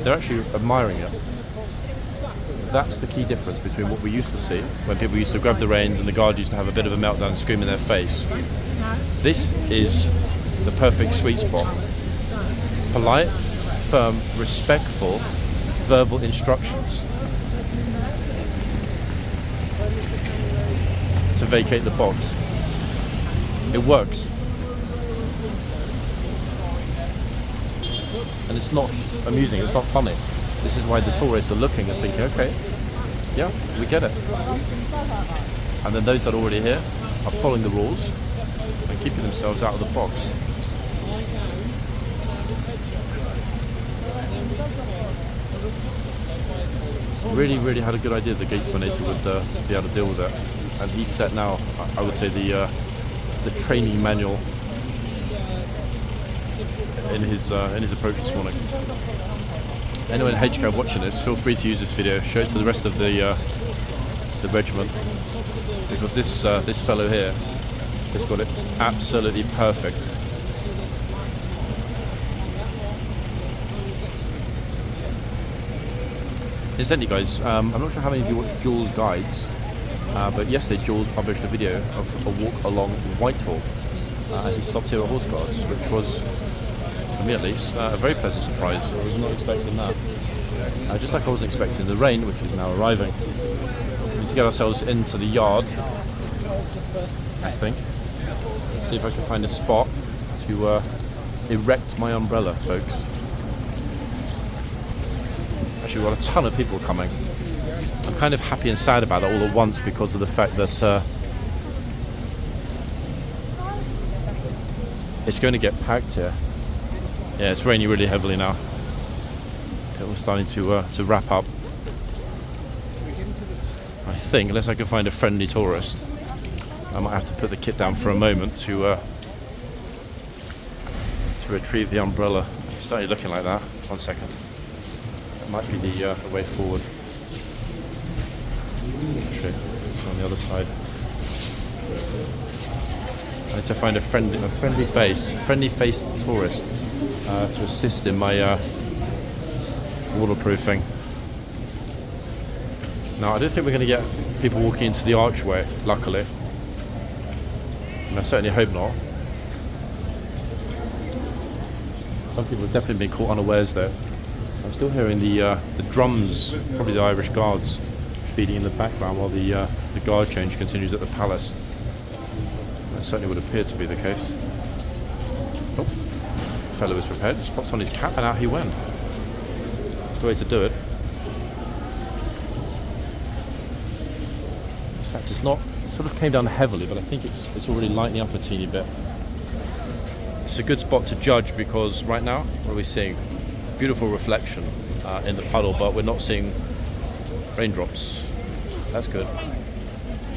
They're actually admiring it. That's the key difference between what we used to see, when people used to grab the reins and the guard used to have a bit of a meltdown and scream in their face. This is the perfect sweet spot. Polite, firm, respectful, verbal instructions to vacate the box. It works. And it's not amusing, it's not funny. This is why the tourists are looking and thinking, okay, yeah, we get it. And then those that are already here are following the rules and keeping themselves out of the box. Really, really had a good idea the gatesmanator would be able to deal with it. And he's set now, I would say, the training manual in his approach this morning. Anyone in HK watching this, feel free to use this video, show it to the rest of the regiment, because this fellow here has got it absolutely perfect. Incidentally, guys, I'm not sure how many of you watch Jules' guides, but yesterday Jules published a video of a walk along Whitehall. He stopped here at Horseguards, which was, for me at least, a very pleasant surprise. I was not expecting that. Just like I wasn't expecting the rain, which is now arriving. We need to get ourselves into the yard, I think. Let's see if I can find a spot to erect my umbrella, folks. Actually, we've got a ton of people coming. I'm kind of happy and sad about it all at once because of the fact that it's going to get packed here. Yeah, it's raining really heavily now. We're starting to wrap up. I think, unless I can find a friendly tourist, I might have to put the kit down for a moment to retrieve the umbrella. It's starting looking like that. 1 second. That might be the way forward. Actually, it's on the other side. I need to find a friendly-faced tourist to assist in my waterproofing. Now, I don't think we're going to get people walking into the archway, luckily. And I certainly hope not. Some people have definitely been caught unawares though. I'm still hearing the drums, probably the Irish Guards, beating in the background while the guard change continues at the palace. That certainly would appear to be the case. Oh, the fellow was prepared, just popped on his cap and out he went. That's the way to do it. In fact, it's not, it sort of came down heavily, but I think it's already lightening up a teeny bit. It's a good spot to judge because right now, what are we seeing? Beautiful reflection in the puddle, but we're not seeing raindrops. That's good.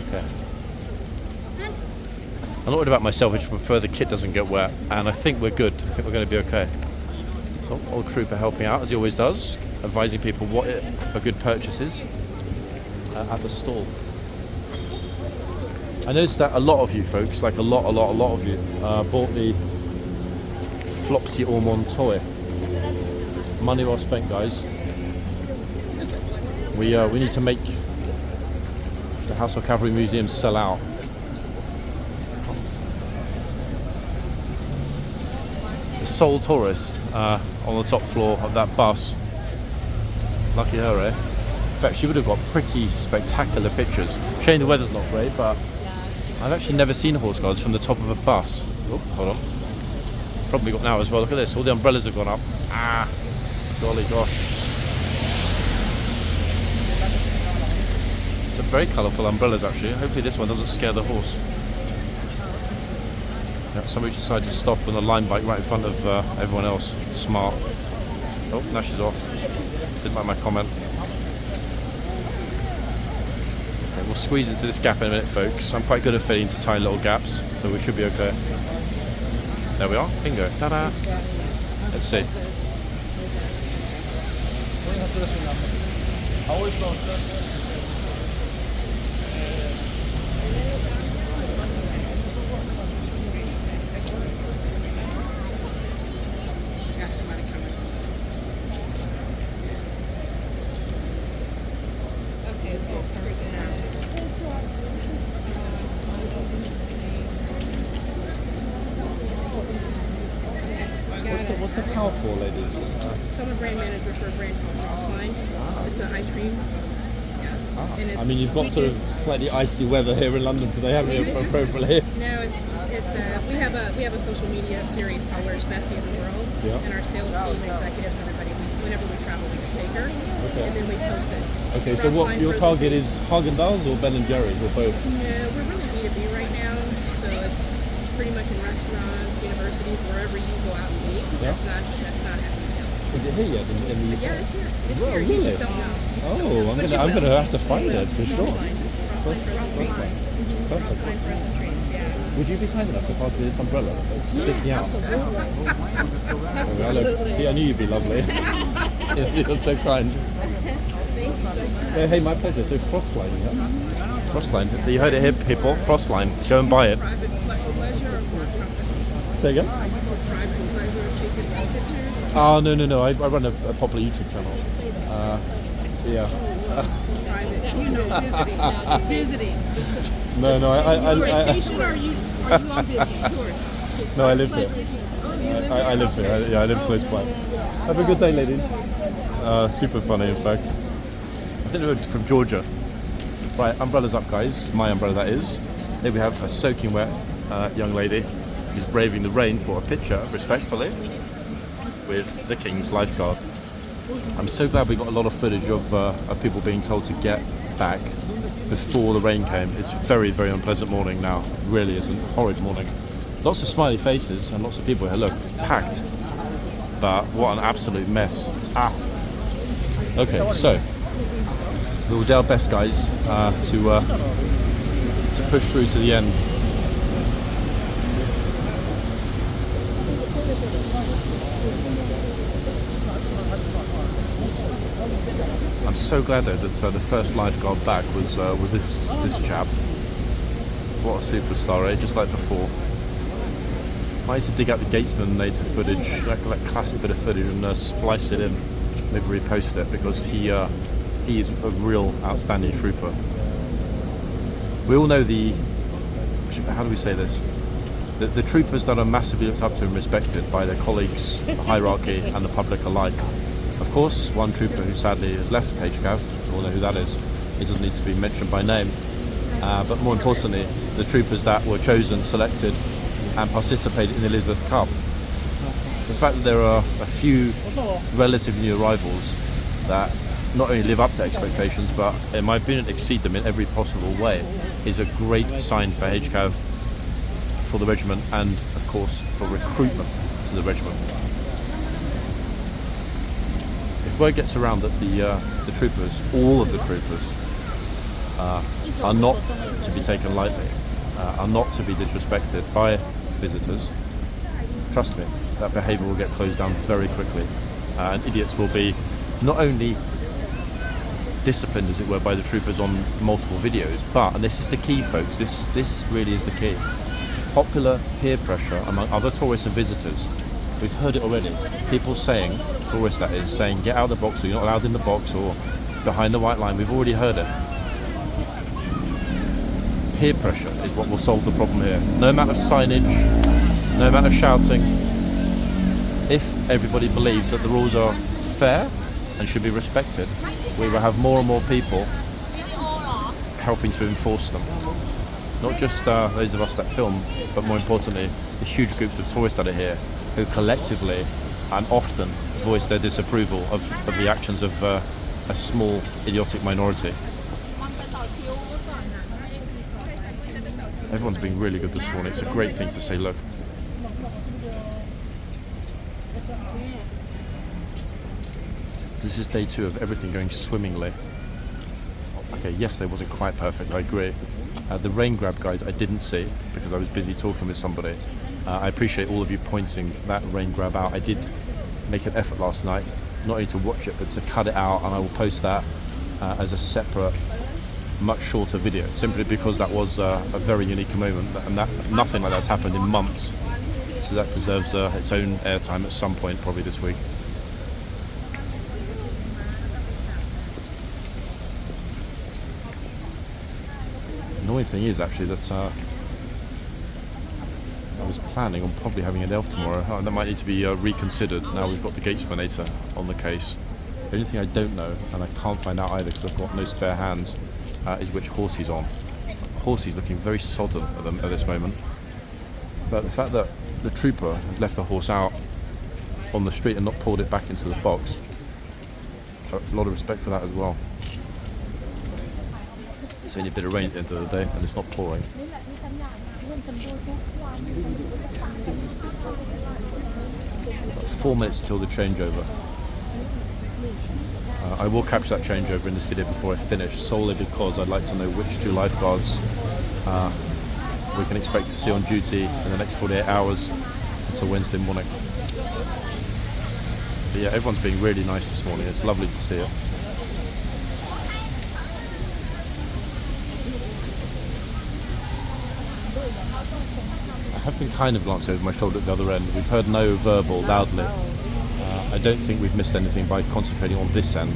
Okay. I'm not worried about myself, I just prefer the kit doesn't get wet, and I think we're good. I think we're going to be okay. Oh, old trooper helping out, as he always does, advising people what a good purchase is at the stall. I noticed that a lot of you folks, like a lot of you, bought the Flopsy Ormond toy. Money well spent, guys. We need to make the Household Cavalry Museum sell out. The sole tourist on the top floor of that bus. Lucky her, eh? In fact, she would have got pretty spectacular pictures. Shame the weather's not great, but I've actually never seen horse guards from the top of a bus. Oh, hold on. Probably got now as well. Look at this. All the umbrellas have gone up. Ah, golly gosh. Some very colourful umbrellas actually. Hopefully this one doesn't scare the horse. Yep, somebody decided to stop on the line bike right in front of everyone else. Smart. Oh, now she's off. Didn't like my comment. Okay, we'll squeeze into this gap in a minute, folks. I'm quite good at fitting into tiny little gaps, so we should be okay. There we are. Bingo. Ta-da. Let's see. What's the cow for, ladies? So I'm a brand manager for a brand called Crossline. It's an ice cream. Yeah. And I mean, you've got sort of slightly icy weather here in London today, haven't you? Appropriately. No, it's we have a social media series called Where's Bessie in the World, Yeah. and our sales team, executives, everybody, whenever we travel, we just take her, and then we post it. Okay, so what Crossline your frozen target treats. is Haagen-Dazs or Ben & Jerry's or both? No, we're really B2B right now, so it's pretty much in restaurants, universities, wherever you go out and eat. Yeah. That's not at retail. Is it here yet in the UK? Yeah, it's here. It's Well, here. You really? just don't know. You just don't know. Oh, But you I'm will. gonna have to find You will. it for sure. Crossline frozen treats. Perfect. Crossline frozen treats, yeah. Would you be kind enough to pass me this umbrella? It's sticking out. Absolutely. See, I knew you'd be lovely. You're so kind. Thank you so much. Hey, my pleasure. So Frostline, yeah? Frostline. You heard it here, people. Frostline. Go and buy it. Private pleasure or for company? Say again? Private pleasure of taking all pictures? Oh, no. I run a popular YouTube channel. Yeah. Private. You know, visiting. No, I Vacation or are you on business? no, I live here. I live here. Yeah, I live close by. Have a good day, ladies. Super funny, in fact. I think they're from Georgia. Right, umbrellas up, guys. My umbrella, that is. Here we have a soaking wet young lady who's braving the rain for a picture, respectfully, with the King's Lifeguard. I'm so glad we got a lot of footage of people being told to get back before the rain came. It's a very, very unpleasant morning now. It really is a horrid morning. Lots of smiley faces and lots of people here. Look, it's packed. But what an absolute mess. Okay, so we will do our best, guys, to push through to the end. I'm so glad though that the first lifeguard back was this chap. What a superstar, eh? Just like before. I need to dig out the gatesmanator footage, that classic bit of footage, and splice it in. Maybe repost it because he is a real outstanding trooper. We all know how do we say this? The troopers that are massively looked up to and respected by their colleagues, the hierarchy and the public alike. Of course, one trooper who sadly has left HCAV, you all know who that is, he doesn't need to be mentioned by name, but more importantly, the troopers that were chosen, selected and participated in the Elizabeth Cup. The fact that there are a few relatively new arrivals that not only live up to expectations, but in my opinion exceed them in every possible way, is a great sign for HCAV, for the regiment, and of course for recruitment to the regiment. If word gets around that the troopers, all of the troopers, are not to be taken lightly, are not to be disrespected by visitors, trust me, that behaviour will get closed down very quickly, and idiots will be not only disciplined, as it were, by the troopers on multiple videos, but, and this is the key folks, this really is the key, popular peer pressure among other tourists and visitors. We've heard it already, people saying, tourists that is, saying get out of the box, or you're not allowed in the box, or behind the white line. We've already heard it. Peer pressure is what will solve the problem here. No amount of signage, no amount of shouting. If everybody believes that the rules are fair and should be respected, we will have more and more people helping to enforce them. Not just those of us that film, but more importantly, the huge groups of tourists that are here, who collectively and often voice their disapproval of the actions of a small, idiotic minority. Everyone's been really good this morning. It's a great thing to say, look. This is day 2 of everything going swimmingly. Okay, yesterday wasn't quite perfect, I agree. The rain grab, guys, I didn't see because I was busy talking with somebody. I appreciate all of you pointing that rain grab out. I did make an effort last night, not only to watch it, but to cut it out, and I will post that as a separate, much shorter video, simply because that was a very unique moment, and that nothing like that's happened in months. So that deserves its own airtime at some point, probably this week. The annoying thing is actually that I was planning on probably having an elf tomorrow. That might need to be reconsidered now we've got the gatesmanator on the case. The only thing I don't know, and I can't find out either because I've got no spare hands, is which horse he's on. Horsey's looking very sodden at this moment. But the fact that the trooper has left the horse out on the street and not pulled it back into the box, a lot of respect for that as well. It's only a bit of rain at the end of the day and it's not pouring. About 4 minutes until the changeover. I will capture that changeover in this video before I finish, solely because I'd like to know which 2 lifeguards we can expect to see on duty in the next 48 hours until Wednesday morning. But yeah, everyone's being really nice this morning. It's lovely to see it. I have been kind of glancing over my shoulder at the other end. We've heard no verbal loudly. I don't think we've missed anything by concentrating on this end,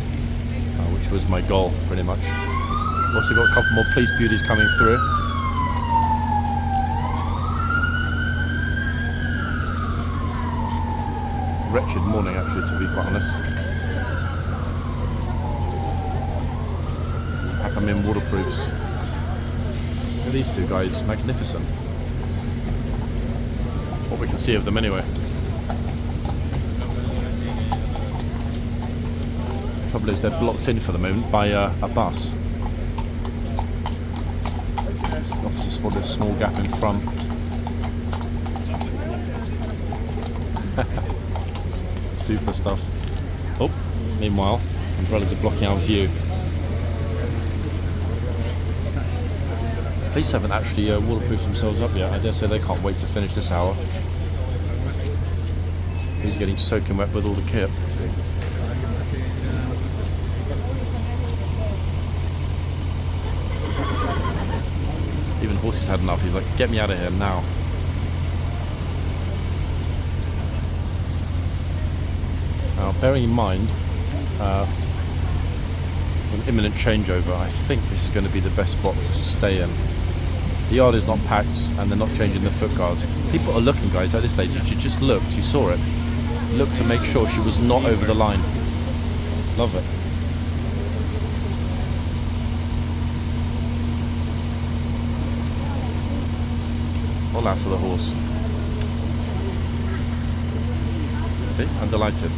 which was my goal pretty much. Also got a couple more police beauties coming through. It's a wretched morning actually, to be quite honest. Pack them in waterproofs. Look at these 2 guys, magnificent. What we can see of them anyway. The trouble is they're blocked in for the moment by a bus. The officer spotted a small gap in front. Super stuff. Oh, meanwhile, umbrellas are blocking our view. Police haven't actually waterproofed themselves up yet. I dare say they can't wait to finish this hour. He's getting soaking wet with all the kit. Even Horsey's had enough. He's like, get me out of here now. Now, bearing in mind an imminent changeover, I think this is going to be the best spot to stay in. The yard is not packed and they're not changing the foot guards. People are looking, guys, at this lady. She just looked, you saw it. Looked to make sure she was not over the line. Love it. All out to the horse. See, I'm delighted.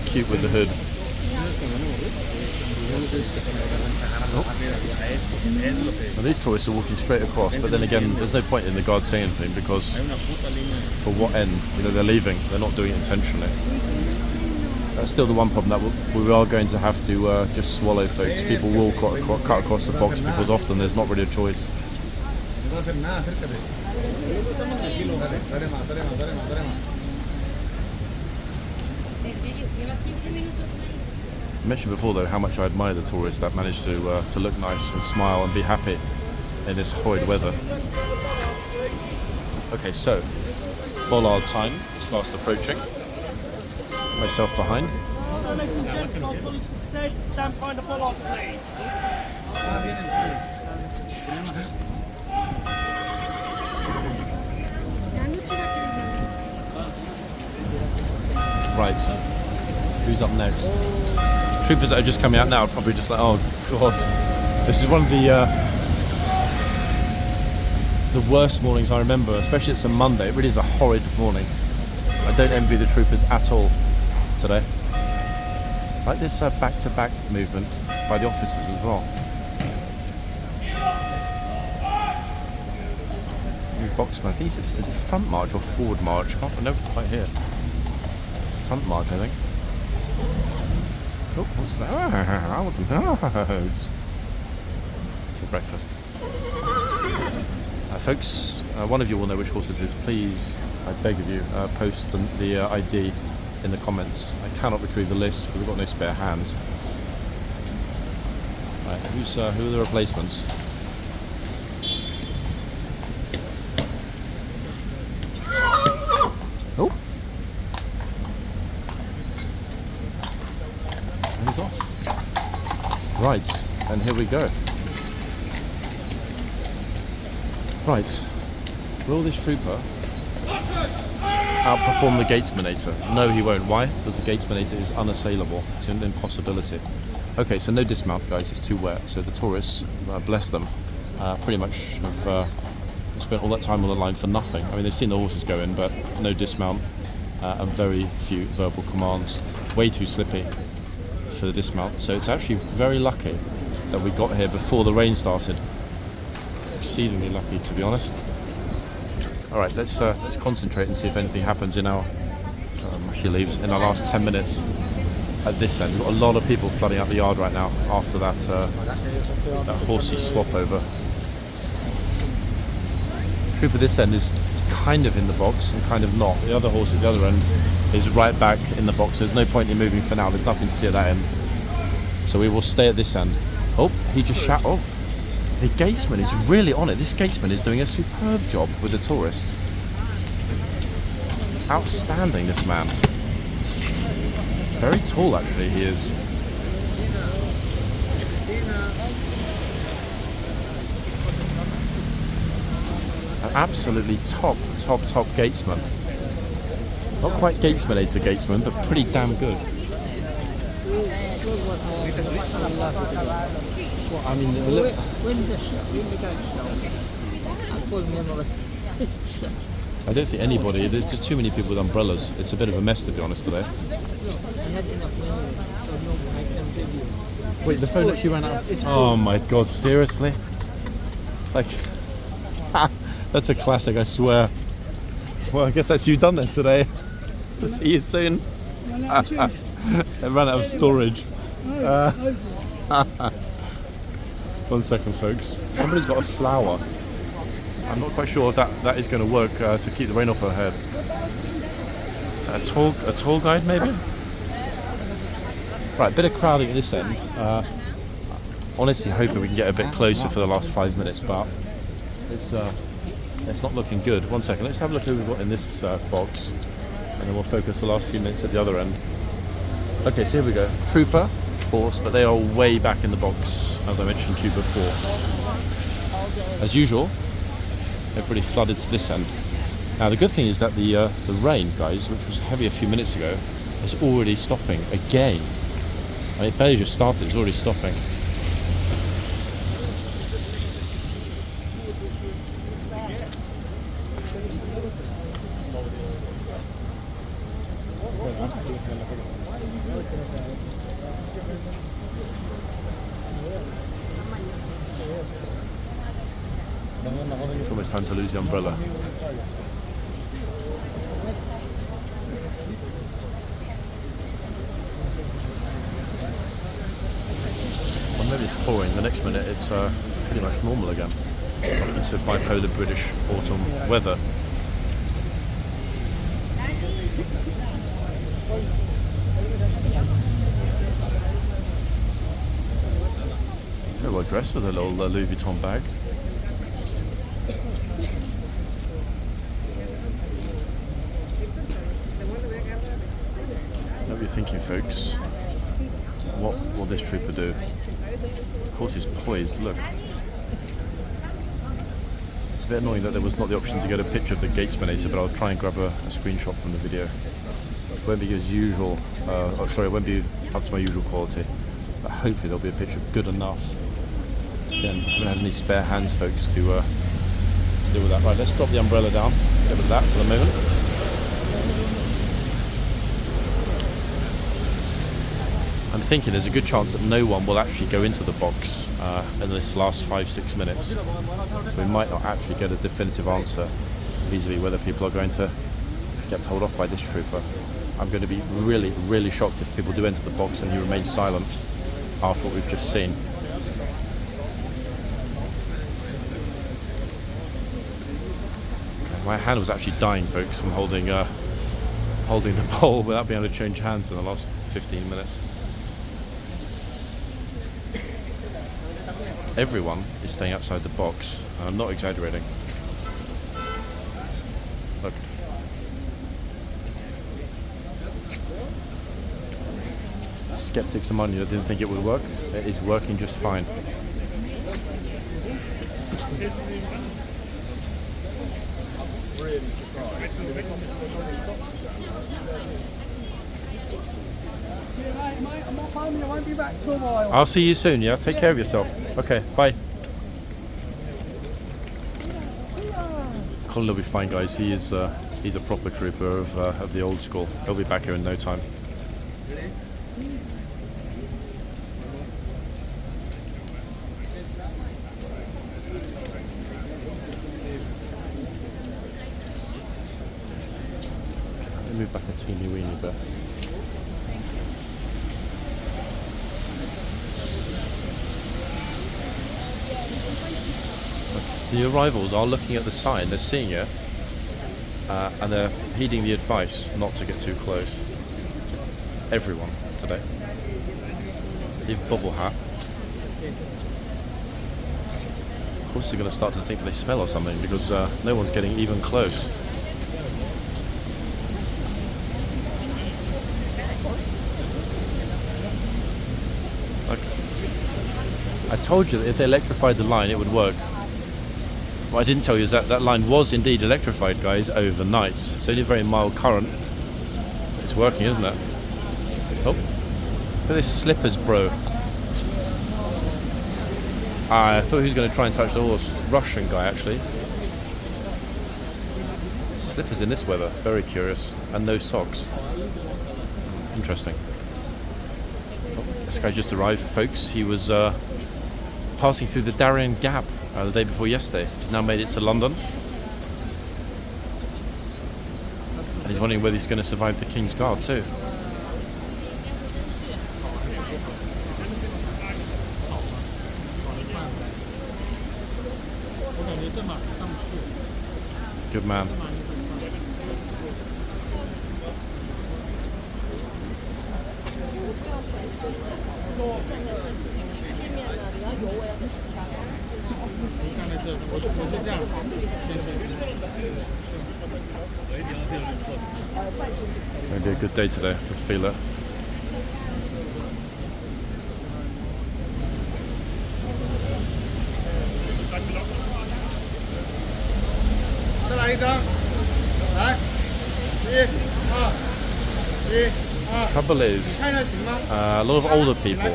Cute with the hood. Well, these tourists are walking straight across, but then again, there's no point in the guard saying anything because for what end? You know, they're leaving. They're not doing it intentionally. That's still the one problem that we are going to have to just swallow, folks. People will cut across the box because often there's not really a choice. I mentioned before though how much I admire the tourists that manage to look nice and smile and be happy in this horrid weather. Okay, so bollard time is fast approaching. Myself behind. Ladies and gentlemen, colleagues said stand behind the bollard, please. Right, who's up next? Troopers that are just coming out now are probably just like, oh god, this is one of the worst mornings I remember, especially it's a Monday. It really is a horrid morning. I don't envy the troopers at all today. I like this back-to-back movement by the officers as well. New boxman, I think is it front march or forward march? I can't never quite hear. Front march, I think. Oh, what's that? I want some toads for breakfast. Folks, one of you will know which horse this is. Please, I beg of you, post the ID in the comments. I cannot retrieve the list because I've got no spare hands. Right, who are the replacements? Oh, and he's off. Right, and here we go. Right, will this trooper outperform the gatesmanator? No, he won't. Why? Because the gatesmanator is unassailable. It's an impossibility. Okay, so no dismount, guys. It's too wet. So the tourists, bless them, pretty much have spent all that time on the line for nothing. I mean, they've seen the horses go in, but no dismount and very few verbal commands. Way too slippy for the dismount. So it's actually very lucky that we got here before the rain started. Exceedingly lucky, to be honest. All right, let's concentrate and see if anything happens in our she leaves in our last 10 minutes at this end. We've got a lot of people flooding out the yard right now after that horsey swap over. Troop at this end is kind of in the box and kind of not. The other horse at the other end is right back in the box. There's no point in moving for now. There's nothing to see at that end. So we will stay at this end. Oh, he just shot. Oh. The gatesman is really on it. This gatesman is doing a superb job with the tourists. Outstanding, this man. Very tall, actually, he is. An absolutely top gatesman. Not quite gatesman, but pretty damn good. Well, I mean, I don't think anybody, there's just too many people with umbrellas. It's a bit of a mess, to be honest, today. Wait, the phone actually ran out? Oh my god, seriously? Like, that's a classic, I swear. Well, I guess that's you done then today. See you soon. It ran out of storage. 1 second, folks. Somebody's got a flower. I'm not quite sure if that is going to work to keep the rain off her head. Is that a tour guide, maybe? Right, bit of crowding at this end. Honestly, hoping we can get a bit closer for the last 5 minutes, but it's not looking good. 1 second, let's have a look at who we've got in this box. and then we'll focus the last few minutes at the other end. Okay, so here we go. Trooper, force, but they are way back in the box, as I mentioned to you before. As usual, they're pretty flooded to this end. Now the good thing is that the rain, guys, which was heavy a few minutes ago, is already stopping again. I mean, it barely just started, it's already stopping. It's almost time to lose the umbrella. One minute it's pouring, the next minute it's pretty much normal again. It's a bipolar British autumn weather. Very well dressed with a little Louis Vuitton bag. What are you thinking, folks? What will this trooper do? Of course he's poised, look. It's a bit annoying that there was not the option to get a picture of the gatesmanator, but I'll try and grab a screenshot from the video. It won't be as usual, it won't be up to my usual quality, but hopefully there'll be a picture good enough. Again, I don't have any spare hands, folks, to deal with that. Right, let's drop the umbrella down, get rid of that for the moment. I'm thinking there's a good chance that no one will actually go into the box in this last 5-6 minutes. So we might not actually get a definitive answer vis-a-vis whether people are going to get told off by this trooper. I'm going to be really, really shocked if people do enter the box and he remains silent after what we've just seen. Okay, my hand was actually dying, folks, from holding the pole without being able to change hands in the last 15 minutes. Everyone is staying outside the box, and I'm not exaggerating. Look. Skeptics among you that didn't think it would work, it is working just fine. I'm not following you. I won't be back for a while. I'll see you soon, yeah? Take care of yourself. Okay, bye. Colin will be fine, guys. He's a proper trooper of the old school. He'll be back here in no time. Let me move back a teeny weeny bit. The arrivals are looking at the sign, they're seeing it, and they're heeding the advice not to get too close. Everyone today. Leave bubble hat. Of course they're going to start to think they smell or something because no one's getting even close. I told you that if they electrified the line, it would work. What I didn't tell you is that that line was indeed electrified, guys, overnight. It's only a very mild current. It's working, isn't it? Oh, look at this slippers, bro. I thought he was going to try and touch the horse. Russian guy, actually. Slippers in this weather, very curious. And no socks. Interesting. Oh, this guy just arrived, folks. He was passing through the Darien Gap the day before yesterday. He's now made it to London. And he's wondering whether he's going to survive the Kingsguard too. Good man. 站在这，我就这样，先生。 It's going to be a good day today. I can feel it. Trouble is, a lot of older people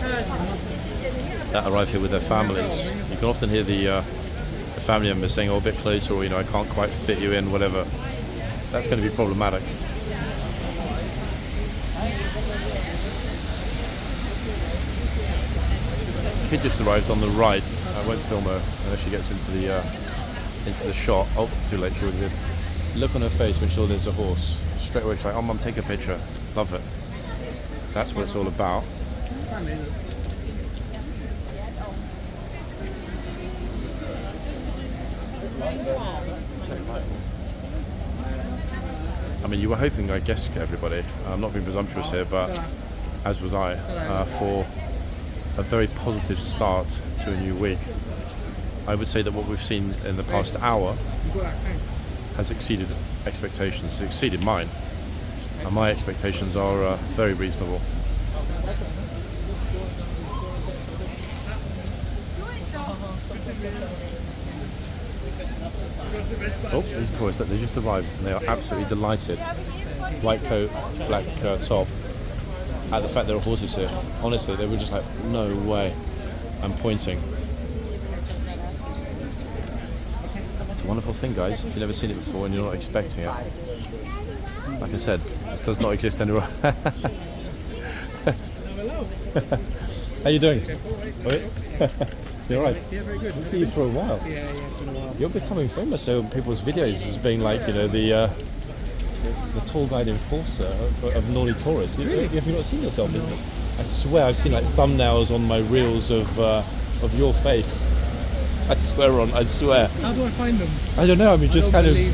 that arrive here with their families. You can often hear the family members saying, "Oh, a bit closer," or I can't quite fit you in, whatever. That's going to be problematic. Kid just arrived on the right. I won't film her unless she gets into the shot. Oh, too late. She would have been. Look on her face when she saw there's a horse. Straight away she's like, "Oh, Mum, take a picture." Love it. That's what it's all about. I mean, you were hoping, I guess, everybody, I'm not being presumptuous here, but as was I, for a very positive start to a new week. I would say that what we've seen in the past hour has exceeded expectations. It's exceeded mine. And my expectations are very reasonable. Oh, these tourists, they just arrived and they are absolutely delighted. White coat, black top, at the fact there are horses here. Honestly, they were just like, no way. I'm pointing. It's a wonderful thing, guys. If you've never seen it before and you're not expecting it. Like I said, this does not exist anywhere. How you doing? You're right. Yeah, very good. I've seen you for a while. Yeah, it's been a while. You're becoming famous so people's videos as being like, the tour guide enforcer of naughty tourists. Really? Have you not seen yourself? No. I swear I've seen like thumbnails on my reels of your face. I swear. How do I find them? I don't know. I mean, just kind of. You.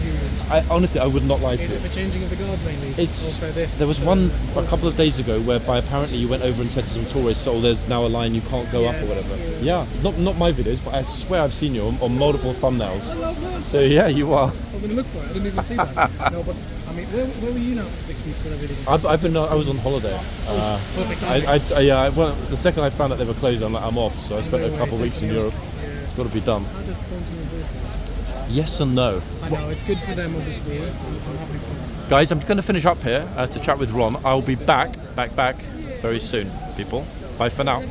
Honestly, I would not lie to Is you. it for changing of the guards mainly? It's or for this? there was one a couple of days ago whereby apparently you went over and said to some tourists, "Oh, there's now a line you can't go up or whatever." Yeah, not my videos, but I swear I've seen you on multiple thumbnails. I love that. So yeah, you are. I'm going to look for it. I didn't even see that. No, but I mean, where were you now for 6 weeks? I've been. I was on holiday. Perfect timing. Well, the second I found out they were closed, I'm off. So I spent a couple of weeks in Europe. Yeah. It's got to be done. How disappointing is this then? Yes and no. I know, it's good for them obviously. I'm happy for them. Guys, I'm going to finish up here to chat with Ron. I'll be back very soon, people. Bye for now.